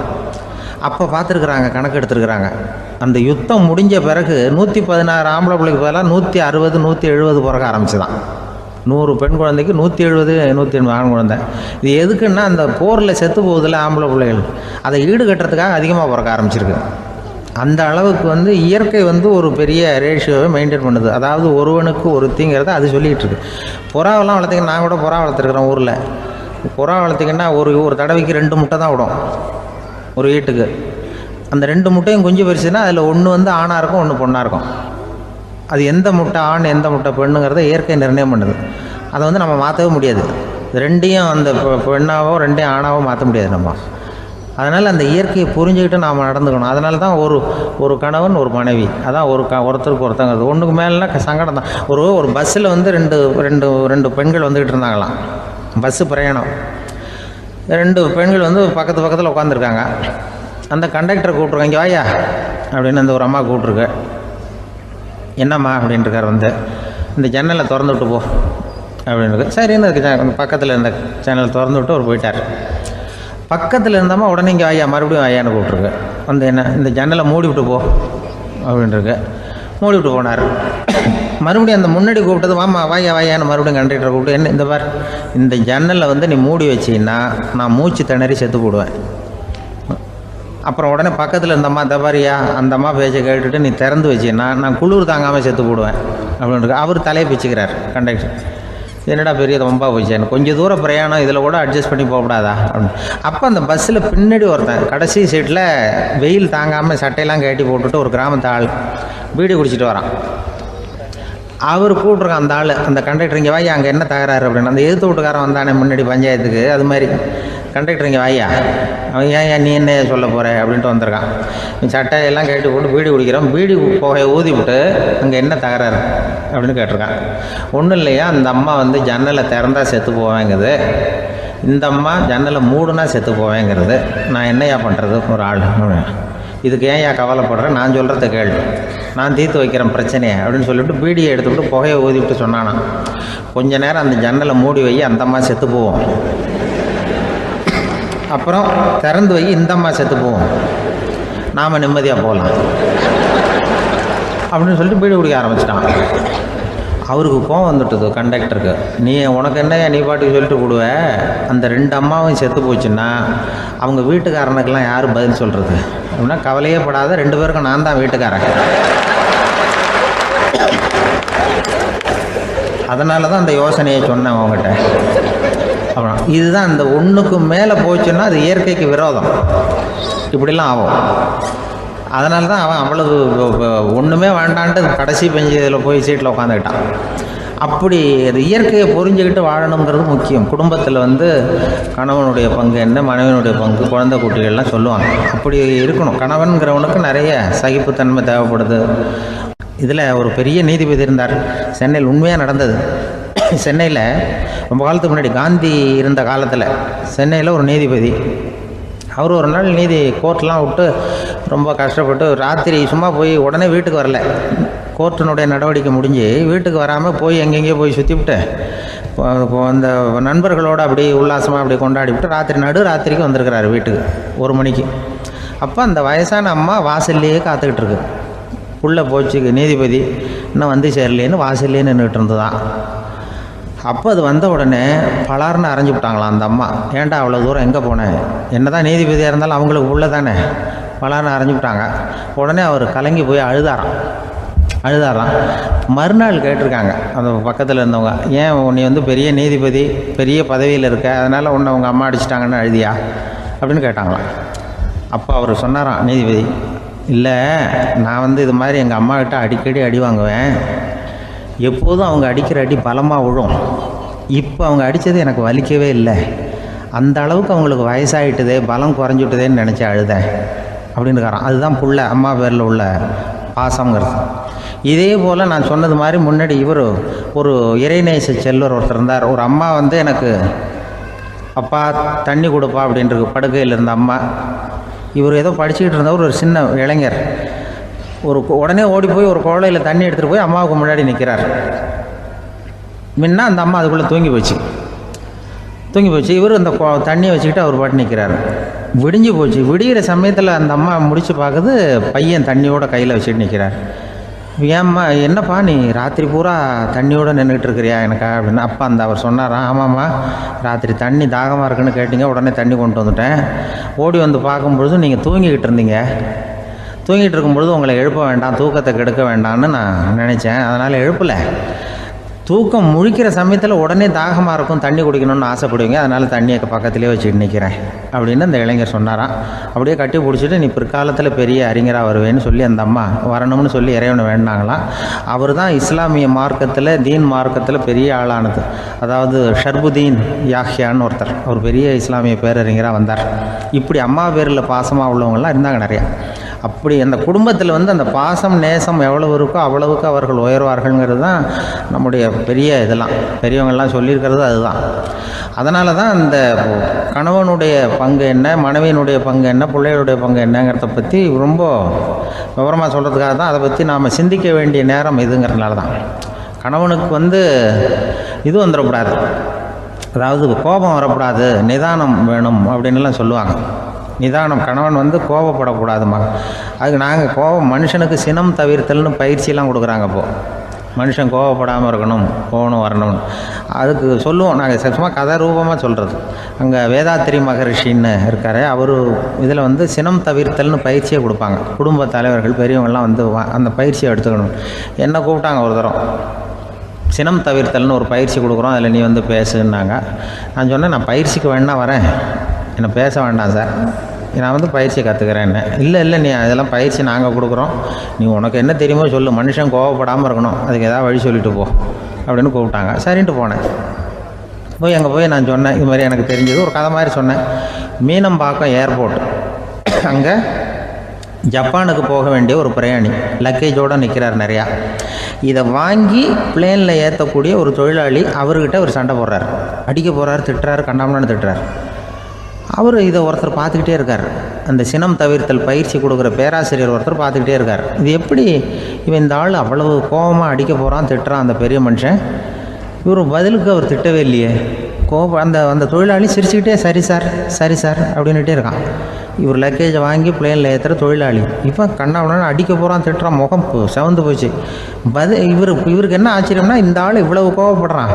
அப்போ பார்த்துருக்குறாங்க, கணக்கு எடுத்துருக்குறாங்க. அந்த யுத்தம் முடிஞ்ச பிறகு 116 ஆம்பளை பிள்ளைக்கு பதிலாக 160 170 பிறக்க ஆரம்பிச்சுதான். 100 பெண் குழந்தைக்கு 170 180 ஆண் குழந்தை. இது எதுக்குன்னா, அந்த போரில் செத்து போகுதில்ல ஆம்பளை பிள்ளைகள், அதை ஈடுகட்டுறதுக்காக அதிகமாக பிறக்க ஆரம்பிச்சிருக்கு. அந்த அளவுக்கு வந்து இயற்கை வந்து ஒரு பெரிய ரேஷியோவை மெயின்டைன் பண்ணுது. அதாவது ஒருவனுக்கு ஒருத்திங்கிறத அது சொல்லிகிட்டு இருக்கு. புறாவெல்லாம் வளர்த்திங்கன்னா, நான் கூட புறா வளர்த்துருக்குறேன் ஊரில். புறா வளர்த்திங்கன்னா ஒரு தடவைக்கு 2 முட்டை தான் விடும் ஒரு வீட்டுக்கு. அந்த 2 முட்டையும் குஞ்சு பறிச்சுன்னா அதில் ஒன்று வந்து ஆணாக இருக்கும், ஒன்று பொண்ணாக இருக்கும். அது எந்த முட்டை ஆண் எந்த முட்டை பெண்ணுங்கிறத இயற்கை நிர்ணயம் பண்ணுது. அதை வந்து நம்ம மாற்றவே முடியாது. ரெண்டையும் அந்த பெண்ணாவோ 2 ஆணாவோ மாற்ற முடியாது நம்ம. அதனால் அந்த இயற்கையை புரிஞ்சுக்கிட்டு நாம் நடந்துக்கணும். அதனால தான் ஒரு கணவன் ஒரு மனைவி, அதான் ஒருத்தருக்கு ஒருத்தங்கிறது. ஒன்றுக்கு மேலேனா சங்கடம் தான். ஒரு பஸ்ஸில் வந்து ரெண்டு பெண்கள் வந்துக்கிட்டு இருந்தாங்களாம். பஸ்ஸு பிரயாணம். 2 பெண்கள் வந்து பக்கத்தில் உட்காந்துருக்காங்க. அந்த கண்டக்டரை கூப்பிட்ருக்காங்க, இங்கே வாயா அப்படின்னு அந்த ஒரு அம்மா கூப்பிட்ருக்கு. என்னம்மா அப்படின்ட்டுருக்கார். வந்து இந்த ஜன்னலை திறந்து விட்டு போ அப்படின்னு. சரின்னு பக்கத்தில் இருந்த ஜன்னலை திறந்து விட்டு அவர் போயிட்டார். பக்கத்தில் இருந்தாமா உடனே இங்கே வாயா மறுபடியும் வாயான்னு கூப்பிட்ருக்கு. வந்து என்ன இந்த ஜன்னலை மூடி விட்டு போ அப்படின்ட்டுருக்கு. மூடி விட்டு போனார். மறுபடியும் அந்த முன்னாடி கூப்பிட்டது வாமா வாயான்னு மறுபடியும் கண்டக்டரை கூப்பிட்டு, என்ன இந்த பார், இந்த ஜன்னலில் வந்து நீ மூடி வச்சின்னா நான் மூச்சு திணறி செத்து போடுவேன். அப்புறம் உடனே பக்கத்தில் இருந்தம்மா தபாரியா அந்த அம்மா பேச்சை கேட்டுட்டு நீ திறந்து வச்சின்னா நான் குளிர் தாங்காமல் செத்து போடுவேன் அப்படின்ட்டு அவர் தலையை பிச்சுக்கிறார் கண்டக்டர். என்னடா பெரிய ரொம்ப போச்சு, கொஞ்சம் தூரம் பிரயாணம், இதில் கூட அட்ஜஸ்ட் பண்ணி போகக்கூடாதா அப்படின்னு. அப்போ அந்த பஸ்ஸில் பின்னாடி ஒருத்தன் கடைசி சீட்டில் வெயில் தாங்காமல் சட்டையெல்லாம் கட்டி போட்டுட்டு ஒரு கிராமத்து ஆள் பீடி குடிச்சிட்டு வரான். அவர் கூப்பிட்ருக்கான் அந்த ஆள், அந்த கண்டக்டர், இங்கே வாயா அங்கே என்ன தகராறு அப்படின்னு. அந்த எதிர்த்து வீட்டுக்காரன் வந்தானே முன்னாடி பஞ்சாயத்துக்கு, அது மாதிரி கண்டக்டர் இங்கே வாயா, அவன் ஏன் நீ என்ன சொல்ல போகிற அப்படின்ட்டு வந்திருக்கான். சட்டையெல்லாம் கேட்டு போட்டு பீடி குடிக்கிறான். பீடி புகையை ஊதி விட்டு அங்கே என்ன தகராறு அப்படின்னு கேட்டிருக்கான். ஒன்றும் இல்லையா, அந்த அம்மா வந்து ஜன்னலை திறந்தா செத்து போவேங்கிறது, இந்த அம்மா ஜன்னலை மூடுனா செத்து போவேங்கிறது, நான் என்னையா பண்ணுறது ஒரு ஆள், இதுக்கு ஏன் கவலைப்படுறேன், நான் சொல்கிறத கேள், நான் தீர்த்து வைக்கிறேன் பிரச்சனையை அப்படின்னு சொல்லிவிட்டு பீடியை எடுத்துக்கிட்டு புகையை ஊதிவிட்டு சொன்னானா, கொஞ்ச நேரம் அந்த ஜன்னலை மூடி வை, அந்த அம்மா செத்து போவோம், அப்புறம் திறந்து வை, இந்த அம்மா செத்து போவோம், நாம் நிம்மதியாக போகலாம் அப்படின்னு சொல்லிட்டு பீடி குடிக்க ஆரம்பிச்சிட்டான். அவருக்கு கோவம் வந்துட்டுது கண்டக்டருக்கு. உனக்கு என்னையா நீ பாட்டுக்கு சொல்லிட்டு போடுவ, அந்த 2 அம்மாவும் செத்து போச்சுன்னா அவங்க வீட்டுக்காரனுக்கெல்லாம் யார் பதில் சொல்கிறது அப்படின்னா, கவலையே படாத, 2 பேருக்கும் நான் தான் வீட்டுக்காரன், அதனால தான் அந்த யோசனையை சொன்னேன் அவங்ககிட்ட. அப்புறம் இதுதான் அந்த ஒன்றுக்கு மேலே போச்சுன்னா அது இயற்கைக்கு விரோதம், இப்படிலாம் ஆகும். அதனால தான் அவன் அவ்வளவு ஒன்றுமே வேண்டான்ட்டு கடைசி பெஞ்சு இதில் போய் சீட்டில் உட்காந்துக்கிட்டான். அப்படி அது இயற்கையை புரிஞ்சுக்கிட்டு வாழணுங்கிறது முக்கியம். குடும்பத்தில் வந்து கணவனுடைய பங்கு என்ன, மனைவனுடைய பங்கு, குழந்தை குட்டிகள்லாம் சொல்லுவாங்க. அப்படி இருக்கணும். கணவன்கிறவனுக்கு நிறைய சகிப்புத்தன்மை தேவைப்படுது. இதில் ஒரு பெரிய நீதிபதி இருந்தார் சென்னையில், உண்மையாக நடந்தது. சென்னையில் ரொம்ப காலத்துக்கு முன்னாடி காந்தி இருந்த காலத்தில் சென்னையில் ஒரு நீதிபதி, அவர் ஒரு நாள் கோர்ட்லாம் விட்டு ரொம்ப கஷ்டப்பட்டு ராத்திரி சும்மா போய் உடனே வீட்டுக்கு வரல. கோர்ட்டினுடைய நடவடிக்கை முடிஞ்சு வீட்டுக்கு வராமல் போய் எங்கெங்கேயோ போய் சுற்றிவிட்டு அந்த நண்பர்களோடு அப்படி உல்லாசமாக அப்படி கொண்டாடிவிட்டு ராத்திரிக்கு வந்திருக்கிறாரு வீட்டுக்கு 1 மணிக்கு. அப்போ அந்த வயசான அம்மா வாசல்லையே காத்துக்கிட்டு இருக்கு. உள்ளே போச்சு நீதிபதி இன்னும் வந்து சேரலேன்னு வாசல்லே நின்றுட்டு இருந்ததான். அப்போ அது வந்த உடனே பலார்னு அரைஞ்சி விட்டாங்களாம் அந்த அம்மா. ஏன்டா அவ்வளோ தூரம் எங்கே போனேன்? என்ன தான் நீதிபதியாக இருந்தாலும் அவங்களுக்கு உள்ளே தானே. பலார்னு அரைஞ்சி விட்டாங்க. உடனே அவர் கலங்கி போய் அழுதாராம். மறுநாள் கேட்டிருக்காங்க அந்த பக்கத்தில் இருந்தவங்க, ஏன் நீ வந்து பெரிய நீதிபதி, பெரிய பதவியில் இருக்க, அதனால் உன்னை உங்கள் அம்மா அடிச்சிட்டாங்கன்னு அழுதியா அப்படின்னு கேட்டாங்களாம். அப்போ அவர் சொன்னாராம் நீதிபதி, இல்லை நான் வந்து இது மாதிரி எங்கள் அம்மாக்கிட்ட அடிக்கடி அடி வாங்குவேன். எப்போதும் அவங்க அடிக்கிற அடி பலமாக விழும். இப்போ அவங்க அடித்தது எனக்கு வலிக்கவே இல்லை. அந்த அளவுக்கு அவங்களுக்கு வயசாகிட்டுதே, பலம் குறைஞ்சிட்டுதேன்னு நினச்சி அழுதேன் அப்படின்னுக்காரான். அதுதான் புள்ள அம்மா பேரில் உள்ள பாசங்கிறது. இதே போல் நான் சொன்னது மாதிரி முன்னாடி இவர் ஒரு இறைநேச செல்வர் ஒருத்தர் இருந்தார். ஒரு அம்மா வந்து எனக்கு அப்பா தண்ணி கொடுப்பா அப்படின்றது படுக்கையில் இருந்த அம்மா. இவர் ஏதோ படிச்சுக்கிட்டு இருந்தவர், ஒரு சின்ன இளைஞர். உடனே ஓடி போய் ஒரு குவளையில் தண்ணி எடுத்துகிட்டு போய் அம்மாவுக்கு முன்னாடி நிற்கிறார். முன்ன அந்த அம்மா அதுக்குள்ளே தூங்கி போச்சு. இவர் அந்த தண்ணியை வச்சுக்கிட்டு அவர் பாட்டு நிற்கிறார். விடிஞ்சு போச்சு. விடிகிற சமயத்தில் அந்த அம்மா முடிச்சு பார்க்குது, பையன் தண்ணியோட கையில் வச்சுட்டு நிற்கிறார். ஏம்மா என்னப்பா நீ ராத்திரி பூரா தண்ணியோடு நின்றுட்டு இருக்கிறியா எனக்கா அப்படின்னு. அப்பா அவர் சொன்னாராம், ஆமாம்மா ராத்திரி தண்ணி தாகமாக இருக்குன்னு கேட்டிங்க, உடனே தண்ணி கொண்டு வந்துட்டேன். ஓடி வந்து பார்க்கும்பொழுது நீங்கள் தூங்கிக்கிட்டு இருந்தீங்க. தூங்கிட்டு இருக்கும்பொழுது உங்களை எழுப்ப வேண்டாம், தூக்கத்தை கெடுக்க வேண்டாம்னு நான் நினச்சேன். அதனால் எழுப்பலை. தூக்கம் முழிக்கிற சமயத்தில் உடனே தாகமாக இருக்கும், தண்ணி குடிக்கணும்னு ஆசைப்படுவீங்க, அதனால் தண்ணியை பக்கத்துலேயே வச்சுட்டு நிற்கிறேன் அப்படின்னு அந்த இளைஞர் சொன்னாராம். அப்படியே கட்டி பிடிச்சிட்டு நீ பிற்காலத்தில் பெரிய அறிஞராக வருவேன்னு சொல்லி அந்த அம்மா வரணும்னு சொல்லி இறைவனை வேண்டாங்களாம். அவர் தான் இஸ்லாமிய மார்க்கத்தில், தீன் மார்க்கத்தில் பெரிய ஆளானது. அதாவது ஷர்புதீன் யாஹ்யான்னு ஒருத்தர், அவர் பெரிய இஸ்லாமிய பேரறிஞராக வந்தார். இப்படி அம்மா பேரில் பாசமாக உள்ளவங்கள்லாம் இருந்தாங்க நிறையா. அப்படி அந்த குடும்பத்தில் வந்து அந்த பாசம் நேசம் எவ்வளவு இருக்கோ அவ்வளவுக்கு அவர்கள் உயர்வார்கள்ங்கிறது தான் நம்முடைய பெரிய இதெல்லாம் பெரியவங்கள்லாம் சொல்லியிருக்கிறது அதுதான். அதனால தான் அந்த கணவனுடைய பங்கு என்ன, மனைவியினுடைய பங்கு என்ன, பிள்ளைகளுடைய பங்கு என்னங்கிறத பற்றி ரொம்ப விவரமாக சொல்கிறதுக்காக தான் அதை பற்றி நாம் சிந்திக்க வேண்டிய நேரம் இதுங்கிறதுனால தான். கணவனுக்கு வந்து இது வந்துடக்கூடாது, அதாவது கோபம் வரக்கூடாது, நிதானம் வேணும் அப்படின்லாம் சொல்லுவாங்க. நிதானம், கணவன் வந்து கோபப்படக்கூடாதுமா. அதுக்கு நாங்கள் மனுஷனுக்கு சினம் தவிர்த்தல்னு பயிற்சியெல்லாம் கொடுக்குறாங்க. இப்போது மனுஷன் கோபப்படாமல் இருக்கணும், போகணும் வரணும்னு அதுக்கு சொல்லுவோம் நாங்கள். சும்மா கதை ரூபமாக சொல்கிறது. அங்கே வேதாத்திரி மகரிஷின்னு இருக்கார், அவர் இதில் வந்து சினம் தவிர்த்தல்னு பயிற்சியை கொடுப்பாங்க. குடும்ப தலைவர்கள் பெரியவங்கள்லாம் வந்து அந்த பயிற்சியை எடுத்துக்கணும். என்ன கூப்பிட்டாங்க ஒரு தரம், சினம் தவிர்த்தல்னு ஒரு பயிற்சி கொடுக்குறோம், அதில் நீ வந்து பேசுன்னாங்க. நான் சொன்னேன், நான் பயிற்சிக்கு வேணா வரேன், என்னை பேச வேண்டாம் சார், நான் வந்து பயிற்சி கற்றுக்கிறேன்னு. இல்லை நீ அதெல்லாம் பயிற்சி நாங்கள் கொடுக்குறோம், நீ உனக்கு என்ன தெரியுமோ சொல்லு, மனுஷன் கோவப்படாமல் இருக்கணும், அதுக்கு ஏதாவது வழி சொல்லிட்டு போ அப்படின்னு கூப்பிட்டாங்க. சரின்ட்டு போனேன். அங்கே போய் நான் சொன்னேன், இது மாதிரி எனக்கு தெரிஞ்சது ஒரு கதை மாதிரி சொன்னேன். மீனம்பாக்கம் ஏர்போர்ட், அங்கே ஜப்பானுக்கு போக வேண்டிய ஒரு பிரயாணி லக்கேஜோடு நிற்கிறார் நிறையா. இதை வாங்கி பிளேனில் ஏற்றக்கூடிய ஒரு தொழிலாளி அவர்கிட்ட ஒரு சண்டை போடுறார், அடிக்க போகிறார், திட்டுறாரு, கண்டாமலான்னு திட்டுறார். அவர் இதை ஒருத்தர் பார்த்துக்கிட்டே இருக்கார். அந்த சினம் தவிர்த்தல் பயிற்சி கொடுக்குற பேராசிரியர் ஒருத்தர் பார்த்துக்கிட்டே இருக்கார். இது எப்படி இவன் இந்த ஆள் அவ்வளவு கோபமாக அடிக்க போகிறான், திட்டுறான் அந்த பெரிய மனுஷன், இவர் பதிலுக்கு அவர் திட்டவே இல்லையே. அந்த தொழிலாளி சிரிச்சுக்கிட்டே சரி சார் அப்படின்னுட்டே இருக்கான். இவர் லக்கேஜை வாங்கி பிளேனில் ஏற்றுற தொழிலாளி இப்போ கண்ணாவனா அடிக்க போகிறான், திட்டுறான், முகம் செவந்து போச்சு. இவருக்கு என்ன ஆச்சரியம்னா, இந்த ஆள் இவ்வளவு கோவப்படுறான்,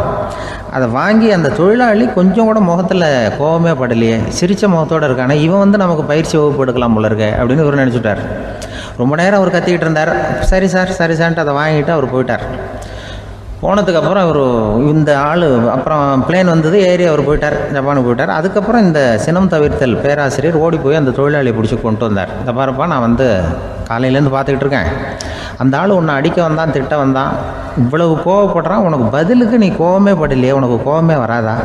அதை வாங்கி அந்த தொழிலாளி கொஞ்சம் கூட முகத்தில் கோபமே படலையே, சிரித்த முகத்தோடு இருக்கானே, இவன் வந்து நமக்கு பயிற்சி வகுப்பு எடுக்கலாம் போல இருக்க அப்படின்னு இவர் நினச்சிட்டார். ரொம்ப நேரம் அவர் கத்திக்கிட்டு இருந்தார். சரி சார்ன்ட்டு அதை வாங்கிட்டு அவர் போயிட்டார். போனதுக்கப்புறம் அவர் இந்த ஆள் அப்புறம் பிளேன் வந்தது, ஏறி அவர் போயிட்டார், ஜப்பானுக்கு போயிட்டார். அதுக்கப்புறம் இந்த சினம் தவிர்த்தல் பேராசிரியர் ஓடி போய் அந்த தொழிலாளியை பிடிச்சி கொண்டு வந்தார். இந்த பாருப்பா, நான் வந்து காலையிலேருந்து பார்த்துக்கிட்டு இருக்கேன், அந்த ஆள் உன்னை அடிக்க வந்தான், திட்ட வந்தான், இவ்வளவு கோவப்படுறான், உனக்கு பதிலுக்கு நீ கோவமே படலையே, உனக்கு கோவமே வராதா,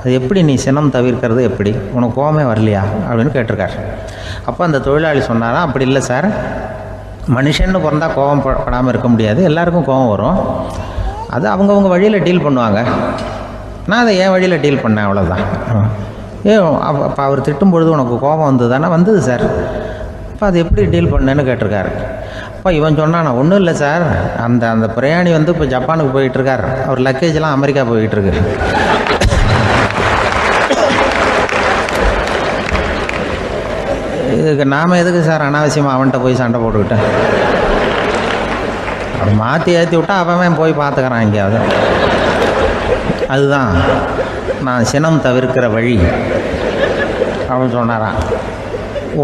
அது எப்படி நீ சினம் தவிர்க்கிறது, எப்படி உனக்கு கோவமே வரலையா அப்படின்னு கேட்டிருக்கார். அப்போ அந்த தொழிலாளி சொன்னாரா, அப்படி இல்லை சார், மனுஷன்னு பிறந்தால் கோவம் படாமல் இருக்க முடியாது, எல்லாருக்கும் கோவம் வரும், அது அவங்கவுங்க வழியில் டீல் பண்ணுவாங்க, நான் அதை என் வழியில் டீல் பண்ணேன், அவ்வளோதான். அப்போ அவர் திட்டும் பொழுது உனக்கு கோபம் வந்தது தானே? வந்தது சார். அப்போ அது எப்படி டீல் பண்ணேன்னு கேட்டிருக்காரு. அப்போ இவன் சொன்னான், ஒன்றும் இல்லை சார், அந்த பிரயாணி வந்து இப்போ ஜப்பானுக்கு போயிட்டுருக்கார், அவர் லக்கேஜெலாம் அமெரிக்கா போயிட்டுருக்கு. இதுக்கு நாம் எதுக்கு சார் அனாவசியமாக அவன்கிட்ட போய் சண்டை போட்டுக்கிட்டேன்? அப்படி மாற்றி ஏற்றி விட்டா அவன் போய் பார்த்துக்கிறான் எங்கேயாவது. அதுதான் நான் சினம் தவிர்க்கிற வழி அப்படின்னு சொன்னாரான்.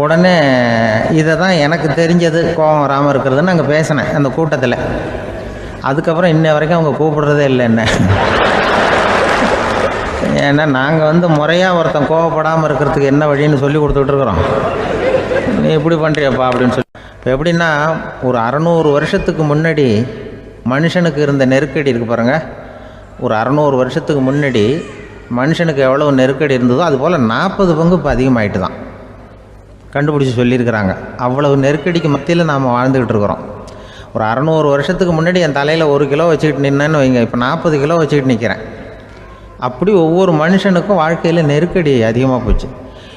உடனே இதை தான் எனக்கு தெரிஞ்சது கோபம் வராமல் இருக்கிறதுன்னு அங்கே பேசினேன் அந்த கூட்டத்தில். அதுக்கப்புறம் இன்ன வரைக்கும் அவங்க கூப்பிடுறதே இல்லை என்ன. ஏன்னா நாங்கள் வந்து முறையாக ஒருத்தன் கோவப்படாமல் இருக்கிறதுக்கு என்ன வழின்னு சொல்லி கொடுத்துட்ருக்குறோம். நீ இப்படி பண்ணுறியப்பா அப்படின்னு சொல்லி. இப்போ எப்படின்னா, ஒரு 600 வருஷத்துக்கு முன்னாடி மனுஷனுக்கு இருந்த நெருக்கடி இருக்குது பாருங்கள். ஒரு 600 வருஷத்துக்கு முன்னாடி மனுஷனுக்கு எவ்வளோ நெருக்கடி இருந்ததோ அதுபோல் 40 பங்கு இப்போ அதிகமாகிட்டு தான் கண்டுபிடிச்சி சொல்லியிருக்கிறாங்க. அவ்வளவு நெருக்கடிக்கு மத்தியில் நாம் வாழ்ந்துக்கிட்டு இருக்கிறோம். ஒரு 600 வருஷத்துக்கு முன்னாடி என் தலையில் 1 கிலோ வச்சுக்கிட்டு நின்னேன்னு வைங்க, இப்போ 40 கிலோ வச்சுக்கிட்டு நிற்கிறேன். அப்படி ஒவ்வொரு மனுஷனுக்கும் வாழ்க்கையில் நெருக்கடி அதிகமாக போச்சு.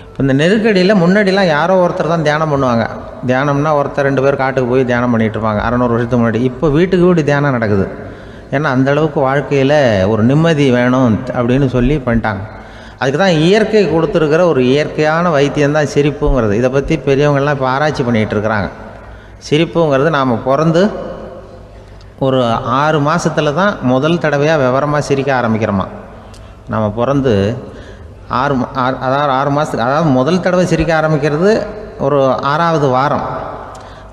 இப்போ இந்த நெருக்கடியில் முன்னாடிலாம் யாரோ ஒருத்தர் தான் தியானம் பண்ணுவாங்க. தியானம்னா ஒருத்தர் 2 பேர் காட்டுக்கு போய் தியானம் பண்ணிகிட்டு இருப்பாங்க 600 வருஷத்துக்கு முன்னாடி. இப்போ வீட்டுக்கு வீடு தியானம் நடக்குது. ஏன்னா அந்தளவுக்கு வாழ்க்கையில் ஒரு நிம்மதி வேணும் அப்படின்னு சொல்லி பண்ணிட்டாங்க. அதுக்கு தான் இயற்கை கொடுத்துருக்கிற ஒரு இயற்கையான வைத்தியம்தான் சிரிப்புங்கிறது. இதை பற்றி பெரியவங்கள்லாம் இப்போ ஆராய்ச்சி பண்ணிகிட்டு இருக்கிறாங்க. சிரிப்புங்கிறது நாம் பிறந்து ஒரு 6 மாதத்தில் தான் முதல் தடவையாக விவரமாக சிரிக்க ஆரம்பிக்கிறோமா. நாம் பிறந்து 6 மாதத்துக்கு, அதாவது முதல் தடவை சிரிக்க ஆரம்பிக்கிறது ஒரு 6ஆவது வாரம்,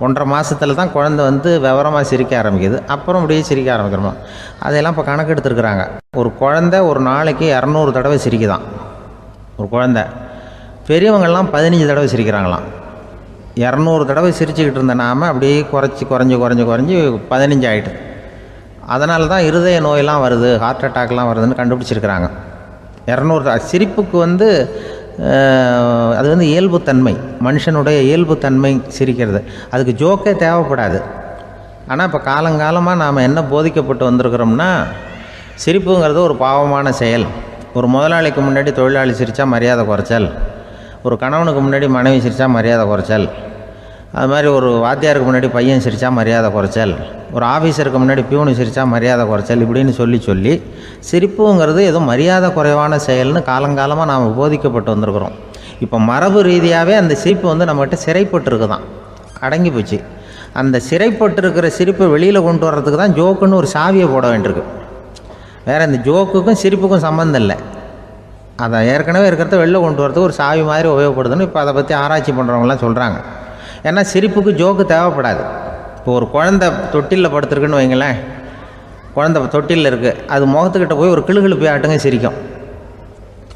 1.5 மாதத்தில் தான் குழந்தை வந்து விவரமாக சிரிக்க ஆரம்பிக்குது. அப்புறம் அப்படியே சிரிக்க ஆரம்பிக்கிறோமா. அதெல்லாம் இப்போ கணக்கு எடுத்துருக்குறாங்க. ஒரு குழந்தை ஒரு நாளைக்கு 200 தடவை சிரிக்குதான் ஒரு குழந்தை. பெரியவங்கள்லாம் 15 தடவை சிரிக்கிறாங்களாம். 200 தடவை சிரிச்சுக்கிட்டு இருந்த நாம் அப்படியே குறைஞ்சி 15 ஆகிட்டு. அதனால தான் இருதய நோயெல்லாம் வருது, ஹார்ட் அட்டாக்லாம் வருதுன்னு கண்டுபிடிச்சிருக்கிறாங்க. 200 சிரிப்புக்கு வந்து அது வந்து இயல்புத்தன்மை, மனுஷனுடைய இயல்புத்தன்மை சிரிக்கிறது. அதுக்கு ஜோக்கே தேவைப்படாது. ஆனால் இப்போ காலங்காலமாக நாம் என்ன போதிக்கப்பட்டு வந்திருக்கிறோம்னா, சிரிப்புங்கிறது ஒரு பாவமான செயல். ஒரு முதலாளிக்கு முன்னாடி தொழிலாளி சிரித்தா மரியாதை குறைச்சல், ஒரு கணவனுக்கு முன்னாடி மனைவி சிரித்தா மரியாதை குறைச்சல், அது மாதிரி ஒரு வாத்தியாருக்கு முன்னாடி பையன் சிரித்தா மரியாதை குறைச்சல், ஒரு ஆஃபீஸருக்கு முன்னாடி பியூனு சிரித்தா மரியாதை குறைச்சல், இப்படின்னு சொல்லி சிரிப்புங்கிறது ஏதோ மரியாதை குறைவான செயல்னு காலங்காலமாக நாம் போதிக்கப்பட்டு வந்திருக்கிறோம். இப்போ மரபு ரீதியாகவே அந்த சிரிப்பு வந்து நம்மகிட்ட சிறைப்பட்டுருக்கு தான், அடங்கி போச்சு. அந்த சிறைப்பட்டிருக்கிற சிரிப்பை வெளியில் கொண்டு வர்றதுக்கு தான் ஜோக்குன்னு ஒரு சாவியை போட வேண்டியிருக்கு. வேறு இந்த ஜோக்குக்கும் சிரிப்புக்கும் சம்மந்தம் இல்லை. அதை ஏற்கனவே இருக்கிறத வெளில கொண்டு வரதுக்கு ஒரு சாவி மாதிரி உபயோகப்படுதுன்னு இப்போ அதை பற்றி ஆராய்ச்சி பண்ணுறவங்களாம் சொல்கிறாங்க. ஏன்னா சிரிப்புக்கு ஜோக்கு தேவைப்படாது. இப்போ ஒரு குழந்தை தொட்டிலில் படுத்துருக்குன்னு வைங்களேன், குழந்தை தொட்டிலில் இருக்குது, அது முகத்துக்கிட்ட போய் ஒரு கிளுகிழுப்பை ஆட்டுங்க சிரிக்கும்.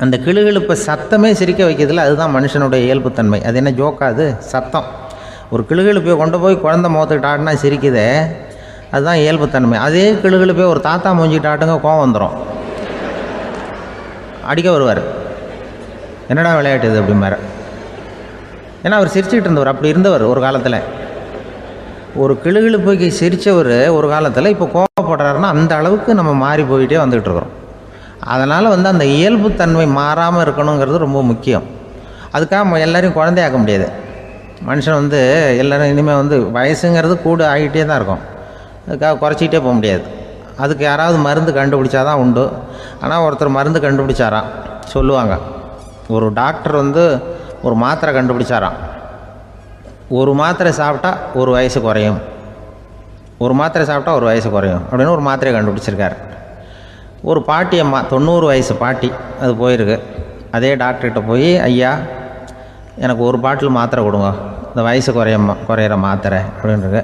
அந்த கிளுகிழுப்பை சத்தமே சிரிக்க வைக்கிறதுல அதுதான் மனுஷனுடைய இயல்புத்தன்மை. அது என்ன ஜோக்காது? சத்தம். ஒரு கிளுகிழுப்பையை கொண்டு போய் குழந்தை முகத்துக்கிட்ட ஆட்டினா சிரிக்குதே, அதுதான் இயல்புத்தன்மை. அதே கிளுகிழுப்பை ஒரு தாத்தா மூஞ்சிக்கிட்ட ஆட்டுங்க, கோவம் வந்துடும், அடிக்க வருவார். என்னடா விளையாட்டு இது அப்படிமாரு. ஏன்னா அவர் சிரிச்சுக்கிட்டு இருந்தவர், அப்படி இருந்தவர் ஒரு காலத்தில். ஒரு கிளுகிழுப்பைக்கு சிரித்தவர் ஒரு காலத்தில் இப்போ கோவப்படுறாருன்னா அந்த அளவுக்கு நம்ம மாறி போயிட்டே வந்துக்கிட்டு இருக்கிறோம். அதனால் வந்து அந்த இயல்புத்தன்மை மாறாமல் இருக்கணுங்கிறது ரொம்ப முக்கியம். அதுக்காக எல்லோரையும் குழந்தையாக்க முடியாது. மனுஷன் வந்து எல்லோரும் இனிமேல் வந்து வயசுங்கிறது கூட ஆகிட்டே தான் இருக்கும். அதுக்காக குறைச்சிக்கிட்டே போக முடியாது. அதுக்கு யாராவது மருந்து கண்டுபிடிச்சா தான் உண்டு. ஆனால் ஒருத்தர் மருந்து கண்டுபிடிச்சாராம், சொல்லுவாங்க. ஒரு டாக்டர் வந்து ஒரு மாத்திரை கண்டுபிடிச்சாராம். ஒரு மாத்திரை சாப்பிட்டா ஒரு வயசு குறையும், ஒரு மாத்திரை சாப்பிட்டா ஒரு வயசு குறையும் அப்படின்னு ஒரு மாத்திரையை கண்டுபிடிச்சிருக்காரு. ஒரு பாட்டி அம்மா, 90 வயசு பாட்டி, அது போயிருக்கு. அதே டாக்டர்கிட்ட போய், ஐயா எனக்கு ஒரு பாட்டில் மாத்திரை கொடுங்க, இந்த வயசு குறையிற மாத்திரை அப்படின்றது.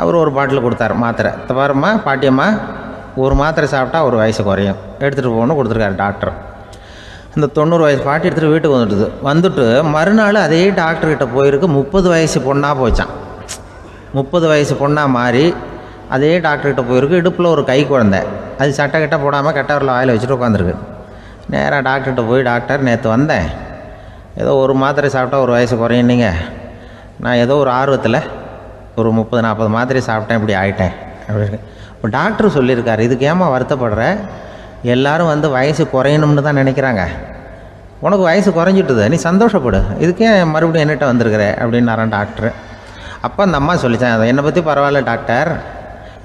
அவர் ஒரு பாட்டில் கொடுத்தார் மாத்திரை. பாரும்மா பாட்டியம்மா, ஒரு மாத்திரை சாப்பிட்டா ஒரு வயசு குறையும், எடுத்துகிட்டு போகணும்னு கொடுத்துருக்காரு டாக்டர். இந்த 90 வயசு பாட்டி எடுத்துகிட்டு வீட்டுக்கு வந்துட்டு மறுநாள் அதே டாக்டர்கிட்ட போயிருக்கு. 30 வயசு பொண்ணாக போச்சான். 30 வயசு பொண்ணாக மாறி அதே டாக்டர்கிட்ட போயிருக்கு. இடுப்பில் ஒரு கை குழந்தை, அது சட்டை கிட்ட போடாமல் கட்டவரில் வாயில் வச்சுட்டு உட்காந்துருக்கு. நேராக டாக்டர்கிட்ட போய், டாக்டர் நேற்று வந்தேன், ஏதோ ஒரு மாத்திரை சாப்பிட்டா ஒரு வயசு குறையுன்னீங்க, நான் ஏதோ ஒரு ஆர்வத்தில் ஒரு 30-40 மாத்திரை சாப்பிட்டேன், இப்படி ஆகிட்டேன் அப்படின்னு. இப்போ டாக்டர் சொல்லியிருக்காரு, இதுக்கு ஏமா வருத்தப்படுற, எல்லோரும் வந்து வயசு குறையணும்னு தான் நினைக்கிறாங்க, உனக்கு வயசு குறைஞ்சிட்டுது, நீ சந்தோஷப்படு, இதுக்கே மறுபடியும் என்னகிட்ட வந்திருக்கிற அப்படின்னாரான் டாக்டர். அப்போ அந்த அம்மா சொல்லித்தான், என்னை பற்றி பரவாயில்ல டாக்டர்,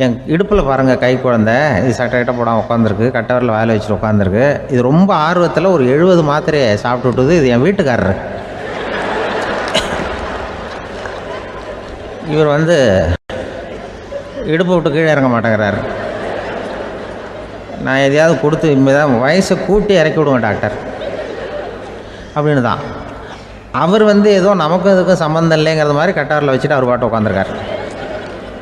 என் இடுப்பில் பாருங்கள் கை குழந்தை, இது சட்டை போடாமல் உட்காந்துருக்கு, கட்டவரில் வேலை வச்சுட்டு உட்காந்துருக்கு, இது ரொம்ப ஆர்வத்தில் ஒரு 70 மாத்திரையை சாப்பிட்டு விட்டுது, இது என் வீட்டுக்காரரு. இவர் இடுப்பை விட்டு கீழே இறங்க மாட்டேங்கிறாரு. நான் எதையாவது கொடுத்து இனிமேதான் வயசை கூட்டி இறக்கி விடுவேன் டாக்டர் அப்படின்னு தான். அவர் ஏதோ நமக்கும் இதுக்கும் சம்மந்தம் இல்லைங்கிறது மாதிரி கட்டாரில் வச்சுட்டு அவர் பாட்டு உட்காந்துருக்கார்.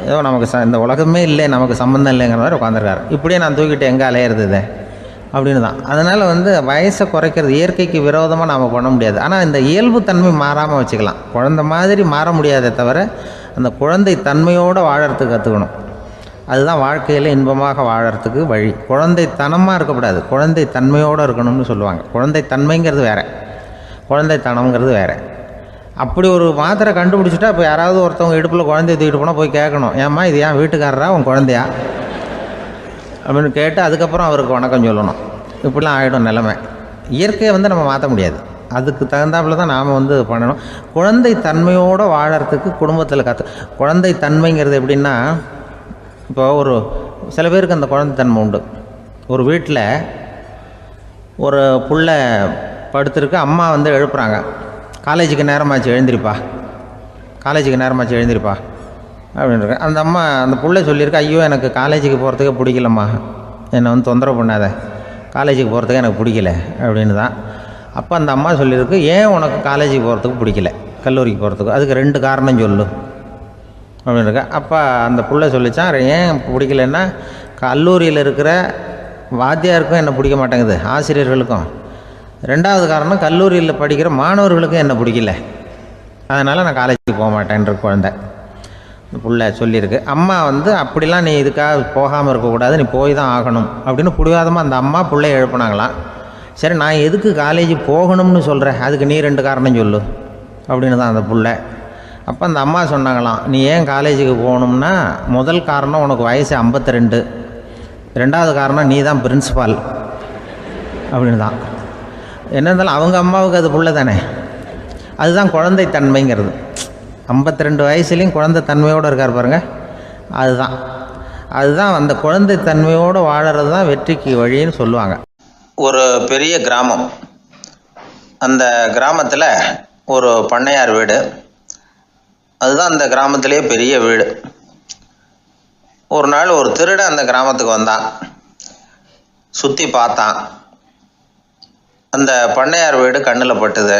ஏதோ நமக்கு இந்த உலகமே இல்லை, நமக்கு சம்மந்தம் இல்லைங்கிற மாதிரி உட்காந்துருக்காரு. இப்படியே நான் தூக்கிட்டு எங்கே அலையிறது இது அப்படின்னு தான். அதனால் வயசை குறைக்கிறது இயற்கைக்கு விரோதமாக நாம் பண்ண முடியாது. ஆனால் இந்த இயல்பு தன்மை மாறாமல் வச்சுக்கலாம். குழந்தை மாதிரி மாற முடியாதே தவிர அந்த குழந்தை தன்மையோடு வாழறதுக்கு கற்றுக்கணும். அதுதான் வாழ்க்கையில் இன்பமாக வாழறதுக்கு வழி. குழந்தைத்தனமாக இருக்கக்கூடாது, குழந்தை தன்மையோடு இருக்கணும்னு சொல்லுவாங்க. குழந்தை தன்மைங்கிறது வேறு, குழந்தைத்தனம்ங்கிறது வேறு. அப்படி ஒரு மாத்திரை கண்டுபிடிச்சிட்டா இப்போ யாராவது ஒருத்தவங்க இடுப்பில் குழந்தைய தூக்கிட்டு போனால் போய் கேட்கணும், ஏம்மா இது ஏன் வீட்டுக்காரரா உன் குழந்தையா அப்படின்னு கேட்டு அதுக்கப்புறம் அவருக்கு வணக்கம் சொல்லணும். இப்படிலாம் ஆகிடும் நிலைமை. இயற்கையை நம்ம மாற்ற முடியாது. அதுக்கு தகுந்தாப்பில் தான் நாம் பண்ணணும். குழந்தை தன்மையோடு வாழறதுக்கு குடும்பத்தில் குழந்தை தன்மைங்கிறது எப்படின்னா, இப்போ சில பேருக்கு அந்த குழந்தைத்தன்மை உண்டு. ஒரு வீட்டில் ஒரு புள்ள படுத்துருக்கு, அம்மா எழுப்புறாங்க, காலேஜுக்கு நேரமாச்சு எழுந்திரிப்பா, காலேஜுக்கு நேரமாச்சு எழுந்திரிப்பா அப்படின்ற. அந்த அம்மா அந்த புள்ளை சொல்லியிருக்கு, ஐயோ எனக்கு காலேஜுக்கு போகிறதுக்கே பிடிக்கலம்மா, என்னை தொந்தரவு பண்ணாத, காலேஜுக்கு போகிறதுக்கு எனக்கு பிடிக்கல அப்படின்னு தான். அப்போ அந்த அம்மா சொல்லியிருக்கு, ஏன் உனக்கு காலேஜுக்கு போகிறதுக்கு பிடிக்கல, கல்லூரிக்கு போகிறதுக்கு, அதுக்கு 2 காரணம் சொல்லு அப்படின்னுருக்க. அப்போ அந்த புள்ளை சொல்லிச்சான், ஏன் பிடிக்கலன்னா கல்லூரியில் இருக்கிற வாத்தியாருக்கும் என்ன பிடிக்க மாட்டேங்குது, ஆசிரியர்களுக்கும். 2வது காரணம், கல்லூரியில் படிக்கிற மாணவர்களுக்கும் என்ன பிடிக்கல, அதனால் நான் காலேஜுக்கு போக மாட்டேன்ற குழந்தை இந்த புள்ளை சொல்லியிருக்கு. அம்மா அப்படிலாம் நீ இதுக்காக போகாமல் இருக்கக்கூடாது, நீ போய் தான் ஆகணும் அப்படின்னு பிடிவாதமாக அந்த அம்மா பிள்ளைய எழுப்புனாங்களாம். சரி, நான் எதுக்கு காலேஜ் போகணும்னு சொல்கிறேன், அதுக்கு நீ 2 காரணம் சொல்லு அப்படின்னு தான் அந்த புள்ளை. அப்போ அந்த அம்மா சொன்னாங்களாம், நீ ஏன் காலேஜுக்கு போகணும்னா, முதல் காரணம் உனக்கு வயசு 52, 2வது காரணம் நீ தான் பிரின்சிபால் அப்படின்னு தான். என்ன இருந்தாலும் அவங்க அம்மாவுக்கு அது புள்ள தானே. அதுதான் குழந்தைத்தன்மைங்கிறது. 52 வயசுலேயும் குழந்தைத்தன்மையோடு இருக்கார் பாருங்கள், அதுதான் அந்த குழந்தைத்தன்மையோடு வாழறது தான் வெற்றிக்கு வழின்னு சொல்லுவாங்க. ஒரு பெரிய கிராமம், அந்த கிராமத்தில் ஒரு பண்ணையார் வீடு, அதுதான் அந்த கிராமத்திலே பெரிய வீடு. ஒரு நாள் ஒரு திருடன் அந்த கிராமத்துக்கு வந்தான், சுற்றி பார்த்தான். அந்த பண்ணையார் வீடு கண்ணில் பட்டுது.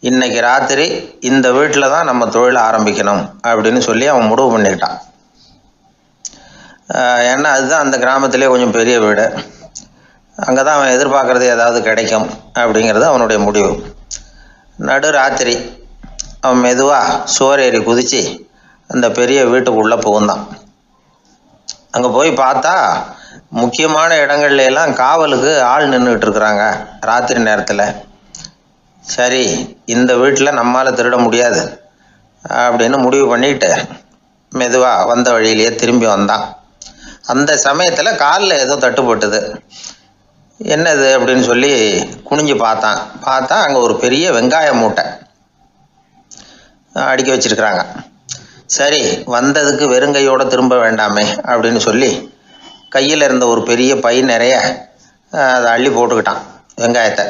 இன்னைக்கு ராத்திரி இந்த வீட்டில் தான் நம்ம தொழில் ஆரம்பிக்கணும் அப்படின்னு சொல்லி அவன் முடிவு பண்ணிக்கிட்டான். ஏன்னா அதுதான் அந்த கிராமத்திலே கொஞ்சம் பெரிய வீடு, அங்கே தான் அவன் எதிர்பார்க்குறது ஏதாவது கிடைக்கும் அப்படிங்கிறது அவனுடைய முடிவு. நடு ராத்திரி அவன் மெதுவாக சுவரேறி குதித்து அந்த பெரிய வீட்டுக்குள்ளே புகுந்தான். அங்கே போய் பார்த்தா முக்கியமான இடங்கள்ல எல்லாம் காவலுக்கு ஆள் நின்றுட்டு இருக்கிறாங்க ராத்திரி நேரத்தில். சரி, இந்த வீட்டில் நம்மால் திருட முடியாது அப்படின்னு முடிவு பண்ணிட்டு மெதுவாக வந்த வழியிலேயே திரும்பி வந்தான். அந்த சமயத்தில் காலில் ஏதோ தட்டுப்பட்டுது. என்னது அப்படின்னு சொல்லி குனிஞ்சு பார்த்தா அங்கே ஒரு பெரிய வெங்காய மூட்டை அடுக்கி வச்சிருக்கிறாங்க. சரி, வந்ததுக்கு வெறுங்கையோடு திரும்ப வேண்டாமே அப்படின்னு சொல்லி கையில் இருந்த ஒரு பெரிய பை நிறைய அதை அள்ளி போட்டுக்கிட்டான். வெங்காயத்தை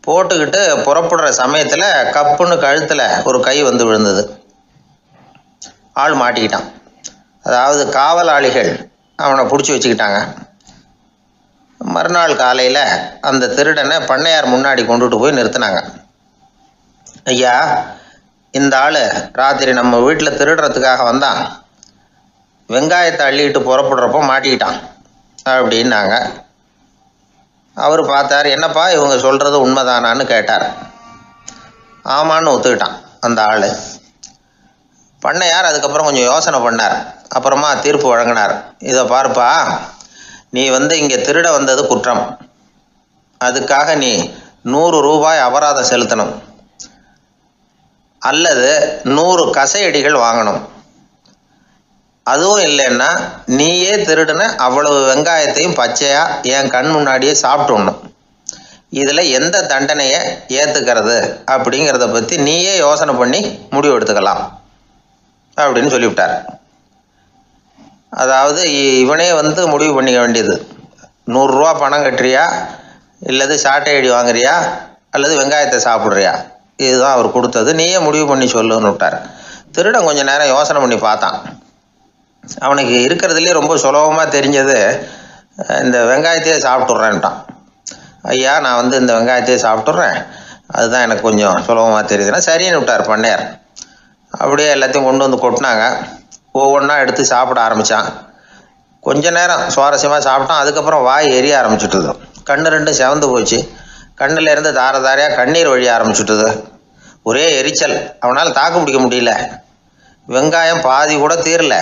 போட்டுக்கிட்டு புறப்படுற சமயத்தில் கப்புன்னு கழுத்தில் ஒரு கை விழுந்தது. ஆள் மாட்டிக்கிட்டான். அதாவது காவலாளிகள் அவனை பிடிச்சி வச்சுக்கிட்டாங்க. மறுநாள் காலையில் அந்த திருடனை பண்ணையார் முன்னாடி கொண்டுட்டு போய் நிறுத்தினாங்க. ஐயா, இந்த ஆள் ராத்திரி நம்ம வீட்டில் திருடுறதுக்காக வந்தான், வெங்காயத்தை அள்ளிட்டு புறப்படுறப்போ மாட்டிக்கிட்டான் அப்படின்னாங்க. அவர் பார்த்தார், என்னப்பா இவங்க சொல்கிறது உண்மைதானான்னு கேட்டார். ஆமான்னு ஒத்துக்கிட்டான் அந்த ஆள். பண்ணையார் அதுக்கப்புறம் கொஞ்சம் யோசனை பண்ணார். அப்புறமா தீர்ப்பு வழங்கினார். இதை பார்ப்பா, நீ இங்கே திருட வந்தது குற்றம், அதுக்காக நீ 100 ரூபாய் அபராதம் செலுத்தணும், அல்லது 100 கசையடிகள் வாங்கணும். அதுவும் இல்லைன்னா நீயே திருடுன அவ்வளவு வெங்காயத்தையும் பச்சையாக என் கண் முன்னாடியே சாப்பிட்டுடணும். இதில் எந்த தண்டனையை ஏற்றுக்கிறது அப்படிங்கிறத பற்றி நீயே யோசனை பண்ணி முடிவு எடுத்துக்கலாம் அப்படின்னு சொல்லிவிட்டார். அதாவது இவனே முடிவு பண்ணிக்க வேண்டியது, 100 ரூபா பணம் கட்டுறியா, இல்லது சாட்டை அடி வாங்குறியா, அல்லது வெங்காயத்தை சாப்பிட்றியா, இதுதான் அவர் கொடுத்தது, நீயே முடிவு பண்ணி சொல்லுன்னு விட்டார். திருடன் கொஞ்சம் நேரம் யோசனை பண்ணி பார்த்தான். அவனுக்கு இருக்கிறதுலே ரொம்ப சுலபமாக தெரிஞ்சது இந்த வெங்காயத்தையே சாப்பிட்டுட்றேன்ட்டான். ஐயா நான் இந்த வெங்காயத்தையே சாப்பிட்டுட்றேன், அதுதான் எனக்கு கொஞ்சம் சுலபமாக தெரியுதுன்னா சரின்னு விட்டார் பண்ணையார். அப்படியே எல்லாத்தையும் கொண்டு கொட்டினாங்க. ஒவ்வொன்றா எடுத்து சாப்பிட ஆரம்பித்தான். கொஞ்ச நேரம் சுவாரஸ்யமாக சாப்பிட்டான். அதுக்கப்புறம் வாய் எரிய ஆரம்பிச்சுட்டுது. கண்ணு ரெண்டும் செவந்து போச்சு. கண்ணில் இருந்து தார தாரையாக கண்ணீர் வழிய ஆரம்பிச்சுட்டுது. ஒரே எரிச்சல். அவனால் தாக்கு பிடிக்க முடியல. வெங்காயம் பாதி கூட தீரல.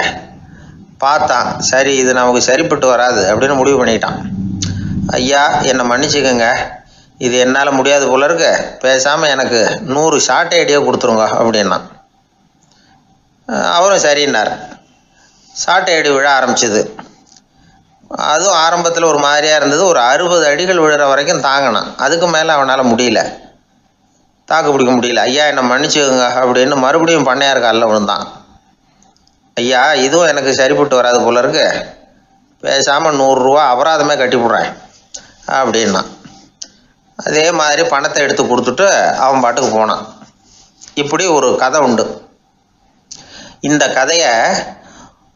பார்த்தான், சரி இது நமக்கு சரிப்பட்டு வராது அப்படின்னு முடிவு பண்ணிட்டான். ஐயா என்னை மன்னிச்சுக்கோங்க, இது என்னால் முடியாது போல இருக்கு, பேசாமல் எனக்கு 100 சாட்டை அடியாக கொடுத்துருங்க அப்படின்னா. அவரும் சரின்னார். சாட்டை அடி விழ ஆரம்பிச்சிது. அதுவும் ஆரம்பத்தில் ஒரு மாதிரியாக இருந்தது. ஒரு 60 அடிகள் விழுற வரைக்கும் தாங்கினான். அதுக்கு மேலே அவனால் முடியல, தாக்கு பிடிக்க முடியல. ஐயா என்னை மன்னிச்சுக்கோங்க அப்படின்னு மறுபடியும் பண்ணையார் காலில் விழுந்தான். ஐயா இதுவும் எனக்கு சரிப்பட்டு வராது போல இருக்கு, பேசாமல் 100 ரூபா அபராதமே கட்டிவிட்றேன் அப்படின்னா. அதே மாதிரி பணத்தை எடுத்து கொடுத்துட்டு அவன் பாட்டுக்கு போனான். இப்படி ஒரு கதை உண்டு. இந்த கதையை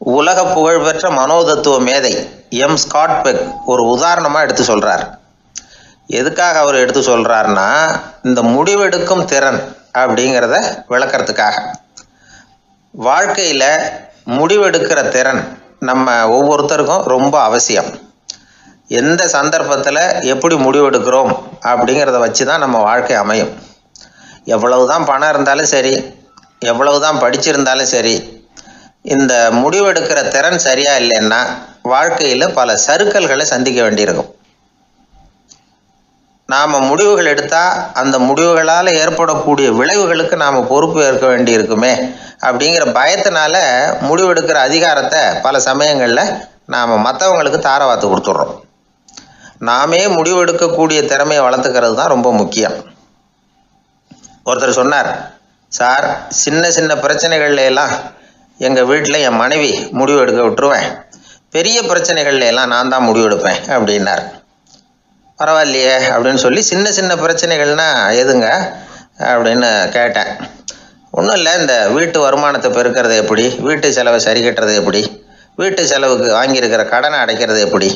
உலக புகழ்பெற்ற மனோதத்துவ மேதை எம் ஸ்காட் பெக் ஒரு உதாரணமாக எடுத்து சொல்கிறார். எதுக்காக அவர் எடுத்து சொல்கிறாருன்னா, இந்த முடிவெடுக்கும் திறன் அப்படிங்கிறத விளக்கிறதுக்காக. வாழ்க்கையில் முடிவெடுக்கிற திறன் நம்ம ஒவ்வொருத்தருக்கும் ரொம்ப அவசியம். எந்த சந்தர்ப்பத்தில் எப்படி முடிவெடுக்கிறோம் அப்படிங்கிறத வச்சு தான் நம்ம வாழ்க்கை அமையும். எவ்வளவு தான் பணம் இருந்தாலும் சரி, எவ்வளவு தான் படிச்சிருந்தாலும் சரி, இந்த முடிவெடுக்கிற திறன் சரியா இல்லைன்னா வாழ்க்கையில் பல சறுக்கல்களை சந்திக்க வேண்டியிருக்கும். நாம் முடிவுகள் எடுத்தால் அந்த முடிவுகளால் ஏற்படக்கூடிய விளைவுகளுக்கு நாம் பொறுப்பு ஏற்க வேண்டியிருக்குமே அப்படிங்கிற பயத்தினால முடிவெடுக்கிற அதிகாரத்தை பல சமயங்களில் நாம் மற்றவங்களுக்கு தாரவாத்து கொடுத்துட்றோம். நாமே முடிவெடுக்கக்கூடிய திறமையை வளர்த்துக்கிறது தான் ரொம்ப முக்கியம். ஒருத்தர் சொன்னார், சார் சின்ன சின்ன பிரச்சனைகள்ல எல்லாம் எங்கள் வீட்டில் என் மனைவி முடிவு எடுக்க விட்டுருவேன், பெரிய பிரச்சனைகள்ல எல்லாம் நான் தான் முடிவெடுப்பேன் அப்படின்னார். பரவாயில்லையே அப்படின்னு சொல்லி சின்ன சின்ன பிரச்சனைகள்னா எதுங்க அப்படின்னு கேட்டேன். ஒன்றும் இல்லை, இந்த வீட்டு வருமானத்தை பெருக்கிறது எப்படி, வீட்டு செலவை சரி கட்டுறது எப்படி, வீட்டு செலவுக்கு வாங்கியிருக்கிற கடனை அடைக்கிறது எப்படி,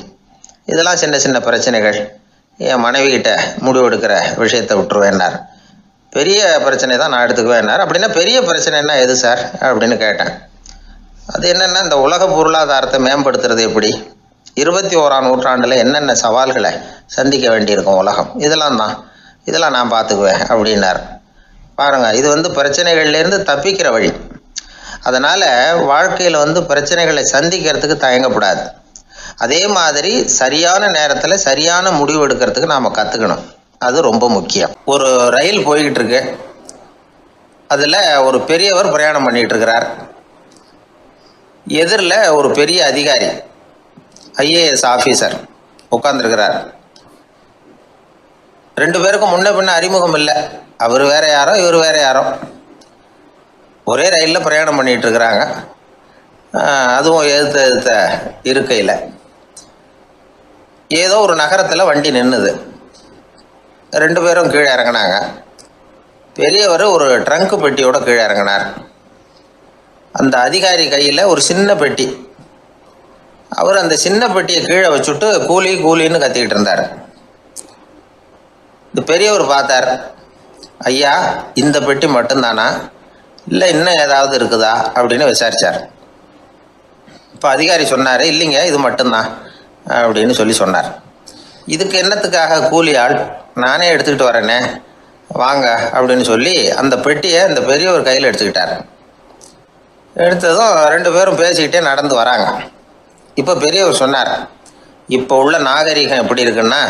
இதெல்லாம் சின்ன சின்ன பிரச்சனைகள், என் மனைவிக்கிட்ட முடிவெடுக்கிற விஷயத்தை விட்டுருவேன்னார். பெரிய பிரச்சனை தான் நான் எடுத்துக்குவேன்னார். அப்படின்னா பெரிய பிரச்சனைன்னா எது சார் அப்படின்னு கேட்டேன். அது என்னென்னா, இந்த உலக பொருளாதாரத்தை மேம்படுத்துறது எப்படி, 21ஆம் நூற்றாண்டில் என்னென்ன சவால்களை சந்திக்க வேண்டியிருக்கும் உலகம், இதெல்லாம் நான் பார்த்துக்குவேன் அப்படின்னார். பாருங்கள், இது பிரச்சனைகள்லேருந்து தப்பிக்கிற வழி. அதனால் வாழ்க்கையில் பிரச்சனைகளை சந்திக்கிறதுக்கு தயங்கக்கூடாது. அதே மாதிரி சரியான நேரத்தில் சரியான முடிவு எடுக்கிறதுக்கு நாம் கற்றுக்கணும். அது ரொம்ப முக்கியம். ஒரு ரயில் போய்கிட்டு இருக்கு. அதில் ஒரு பெரியவர் பிரயாணம் பண்ணிகிட்டு இருக்கிறார். எதிரில் ஒரு பெரிய அதிகாரி, ஐஏஎஸ் ஆஃபீஸர் உட்காந்துருக்கிறார். 2 பேருக்கும் முன்ன பின்ன அறிமுகம் இல்லை. அவர் வேற யாரோ, இவர் வேற யாரோ. ஒரே ரயிலில் பிரயாணம் பண்ணிகிட்டு இருக்கிறாங்க. அதுவும் எதிர்த்த இருக்கையில். ஏதோ ஒரு நகரத்தில் வண்டி நின்றுது. 2 பேரும் கீழே இறங்கினாங்க. பெரியவர் ஒரு ட்ரங்க் பெட்டியோட கீழே இறங்கினார். அந்த அதிகாரி கையில் ஒரு சின்ன பெட்டி. அவர் அந்த சின்ன பெட்டியை கீழே வச்சுட்டு கூலி கூலின்னு கத்திக்கிட்டு இருந்தார். இந்த பெரியவர் பார்த்தார், ஐயா இந்த பெட்டி மட்டும்தானா, இல்லை இன்னும் ஏதாவது இருக்குதா அப்படின்னு விசாரித்தார். இப்போ அதிகாரி சொன்னார், இல்லைங்க இது மட்டும்தான் அப்படின்னு சொன்னார். இதுக்கு என்னத்துக்காக கூலி ஆள், நானே எடுத்துக்கிட்டு வரேனே வாங்க அப்படின்னு சொல்லி அந்த பெட்டியை இந்த பெரியவர் கையில் எடுத்துக்கிட்டார். எடுத்ததும் 2 பேரும் பேசிக்கிட்டே நடந்து வராங்க. இப்போ பெரியவர் சொன்னார், இப்போ உள்ள நாகரிகம் எப்படி இருக்குன்னா,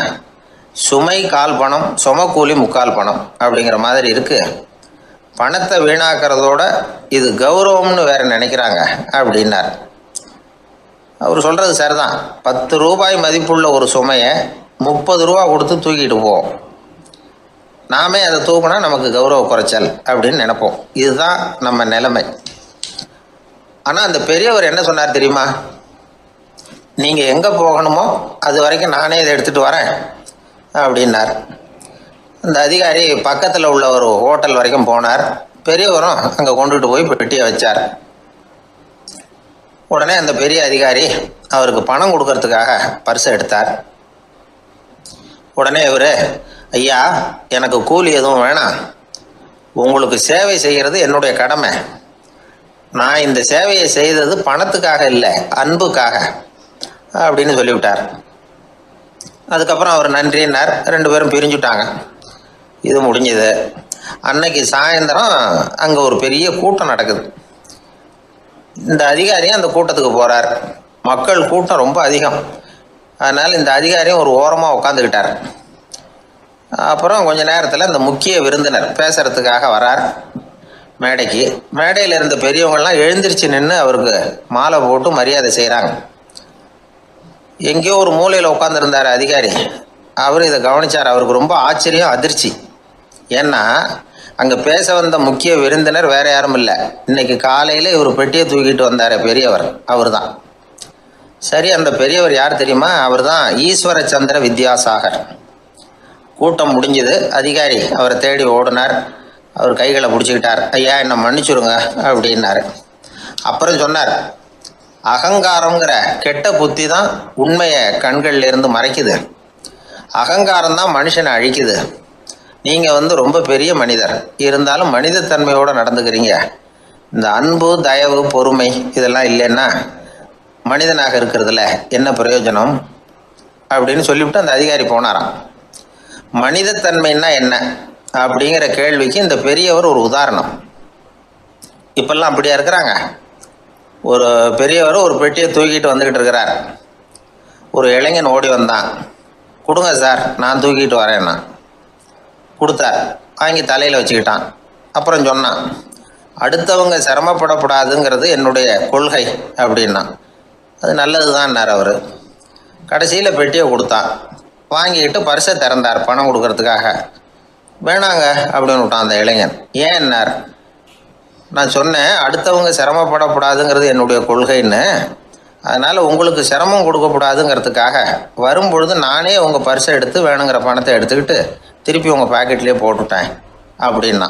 சுமை கால் பணம், சுமக்கூலி முக்கால் பணம் அப்படிங்கிற மாதிரி இருக்குது. பணத்தை வீணாக்கிறதோட இது கௌரவம்னு வேற நினைக்கிறாங்க அப்படின்னார். அவர் சொல்கிறது சரிதான். 10 ரூபாய் மதிப்புள்ள ஒரு சுமையை 30 ரூபா கொடுத்து தூக்கிட்டு போவோம். நாமே அதை தூக்குனா நமக்கு கௌரவ குறைச்சல் அப்படின்னு நினைப்போம். இதுதான் நம்ம நிலைமை. ஆனால் அந்த பெரியவர் என்ன சொன்னார் தெரியுமா? நீங்கள் எங்கே போகணுமோ அது வரைக்கும் நானே இதை எடுத்துகிட்டு வரேன் அப்படின்னார். அந்த அதிகாரி பக்கத்தில் உள்ள ஒரு ஹோட்டல் வரைக்கும் போனார். பெரியவரும் அங்கே கொண்டுட்டு போய் பெட்டியை வச்சார். உடனே அந்த பெரிய அதிகாரி அவருக்கு பணம் கொடுக்கறதுக்காக பர்ஸை எடுத்தார். உடனே இவர், ஐயா, எனக்கு கூலி எதுவும் வேணாம், உங்களுக்கு சேவை செய்கிறது என்னுடைய கடமை. நான் இந்த சேவையை செய்தது பணத்துக்காக இல்லை, அன்புக்காக அப்படின்னு சொல்லிவிட்டார். அதுக்கப்புறம் அவர் நன்றின்னார். 2 பேரும் பிரிஞ்சுட்டாங்க. இது முடிஞ்சது. அன்னைக்கு சாயந்தரம் அங்கே ஒரு பெரிய கூட்டம் நடக்குது. இந்த அதிகாரியும் அந்த கூட்டத்துக்கு போகிறார். மக்கள் கூட்டம் ரொம்ப அதிகம். அதனால் இந்த அதிகாரியும் ஒரு ஓரமாக உட்காந்துக்கிட்டார். அப்புறம் கொஞ்ச நேரத்தில் இந்த முக்கிய விருந்தினர் பேசுகிறதுக்காக வரார் மேடைக்கு. மேடையில் இருந்த பெரியவங்கள்லாம் எழுந்திரிச்சு நின்று அவருக்கு மாலை போட்டு மரியாதை செய்கிறாங்க. எங்கேயோ ஒரு மூலையில் உட்காந்துருந்தார் அதிகாரி. அவர் இதை கவனித்தார். அவருக்கு ரொம்ப ஆச்சரியம், அதிர்ச்சி. ஏன்னா அங்கே பேச வந்த முக்கிய விருந்தினர் வேற யாரும் இல்லை, இன்னைக்கு காலையில் இவர் பெட்டியை தூக்கிட்டு வந்தார் பெரியவர், அவர் தான். சரி, அந்த பெரியவர் யார் தெரியுமா? அவர் தான் ஈஸ்வர சந்திர வித்யாசாகர். கூட்டம் முடிஞ்சது. அதிகாரி அவரை தேடி ஓடினார். அவர் கைகளை பிடிச்சிக்கிட்டார். ஐயா, என்னை மன்னிச்சுடுங்க அப்படின்னாரு. அப்புறம் சொன்னார், அகங்காரங்கிற கெட்ட புத்தி தான் உண்மையை கண்கள்ல இருந்து மறைக்குது. அகங்காரம் தான் மனுஷனை அழிக்குது. நீங்கள் ரொம்ப பெரிய மனிதர், இருந்தாலும் மனிதத்தன்மையோடு நடந்துக்கிறீங்க. இந்த அன்பு, தயவு, பொறுமை இதெல்லாம் இல்லைன்னா மனிதனாக இருக்கிறதுல என்ன பிரயோஜனம் அப்படின்னு சொல்லிவிட்டு அந்த அதிகாரி போனாராம். மனிதத்தன்மைன்னா என்ன அப்படிங்கிற கேள்விக்கு இந்த பெரியவர் ஒரு உதாரணம். இப்பெல்லாம் அப்படியா இருக்கிறாங்க? ஒரு பெரியவர் ஒரு பெட்டியை தூக்கிட்டு வந்துக்கிட்டு இருக்கிறார். ஒரு இளைஞன் ஓடி வந்தான். கொடுங்க சார், நான் தூக்கிட்டு வரேன்னா. கொடுத்தார். வாங்கி தலையில் வச்சுக்கிட்டான். அப்புறம் சொன்னான், அடுத்தவங்க சிரமப்படக்கூடாதுங்கிறது என்னுடைய கொள்கை அப்படின்னா. அது நல்லது தான்னார் அவர். கடைசியில் பெட்டியை கொடுத்தான். வாங்கிக்கிட்டு பர்ஸை திறந்தார் பணம் கொடுக்கறதுக்காக. வேணாங்க அப்படின்னு விட்டான் அந்த இளைஞன். ஏன்னார், நான் சொன்னேன் அடுத்தவங்க சிரமப்படக்கூடாதுங்கிறது என்னுடைய கொள்கைன்னு. அதனால் உங்களுக்கு சிரமம் கொடுக்கக்கூடாதுங்கிறதுக்காக வரும்பொழுது நானே உங்கள் பர்ஸை எடுத்து வேணுங்கிற பணத்தை எடுத்துக்கிட்டு திருப்பி உங்கள் பாக்கெட்லேயே போட்டுட்டேன் அப்படின்னா.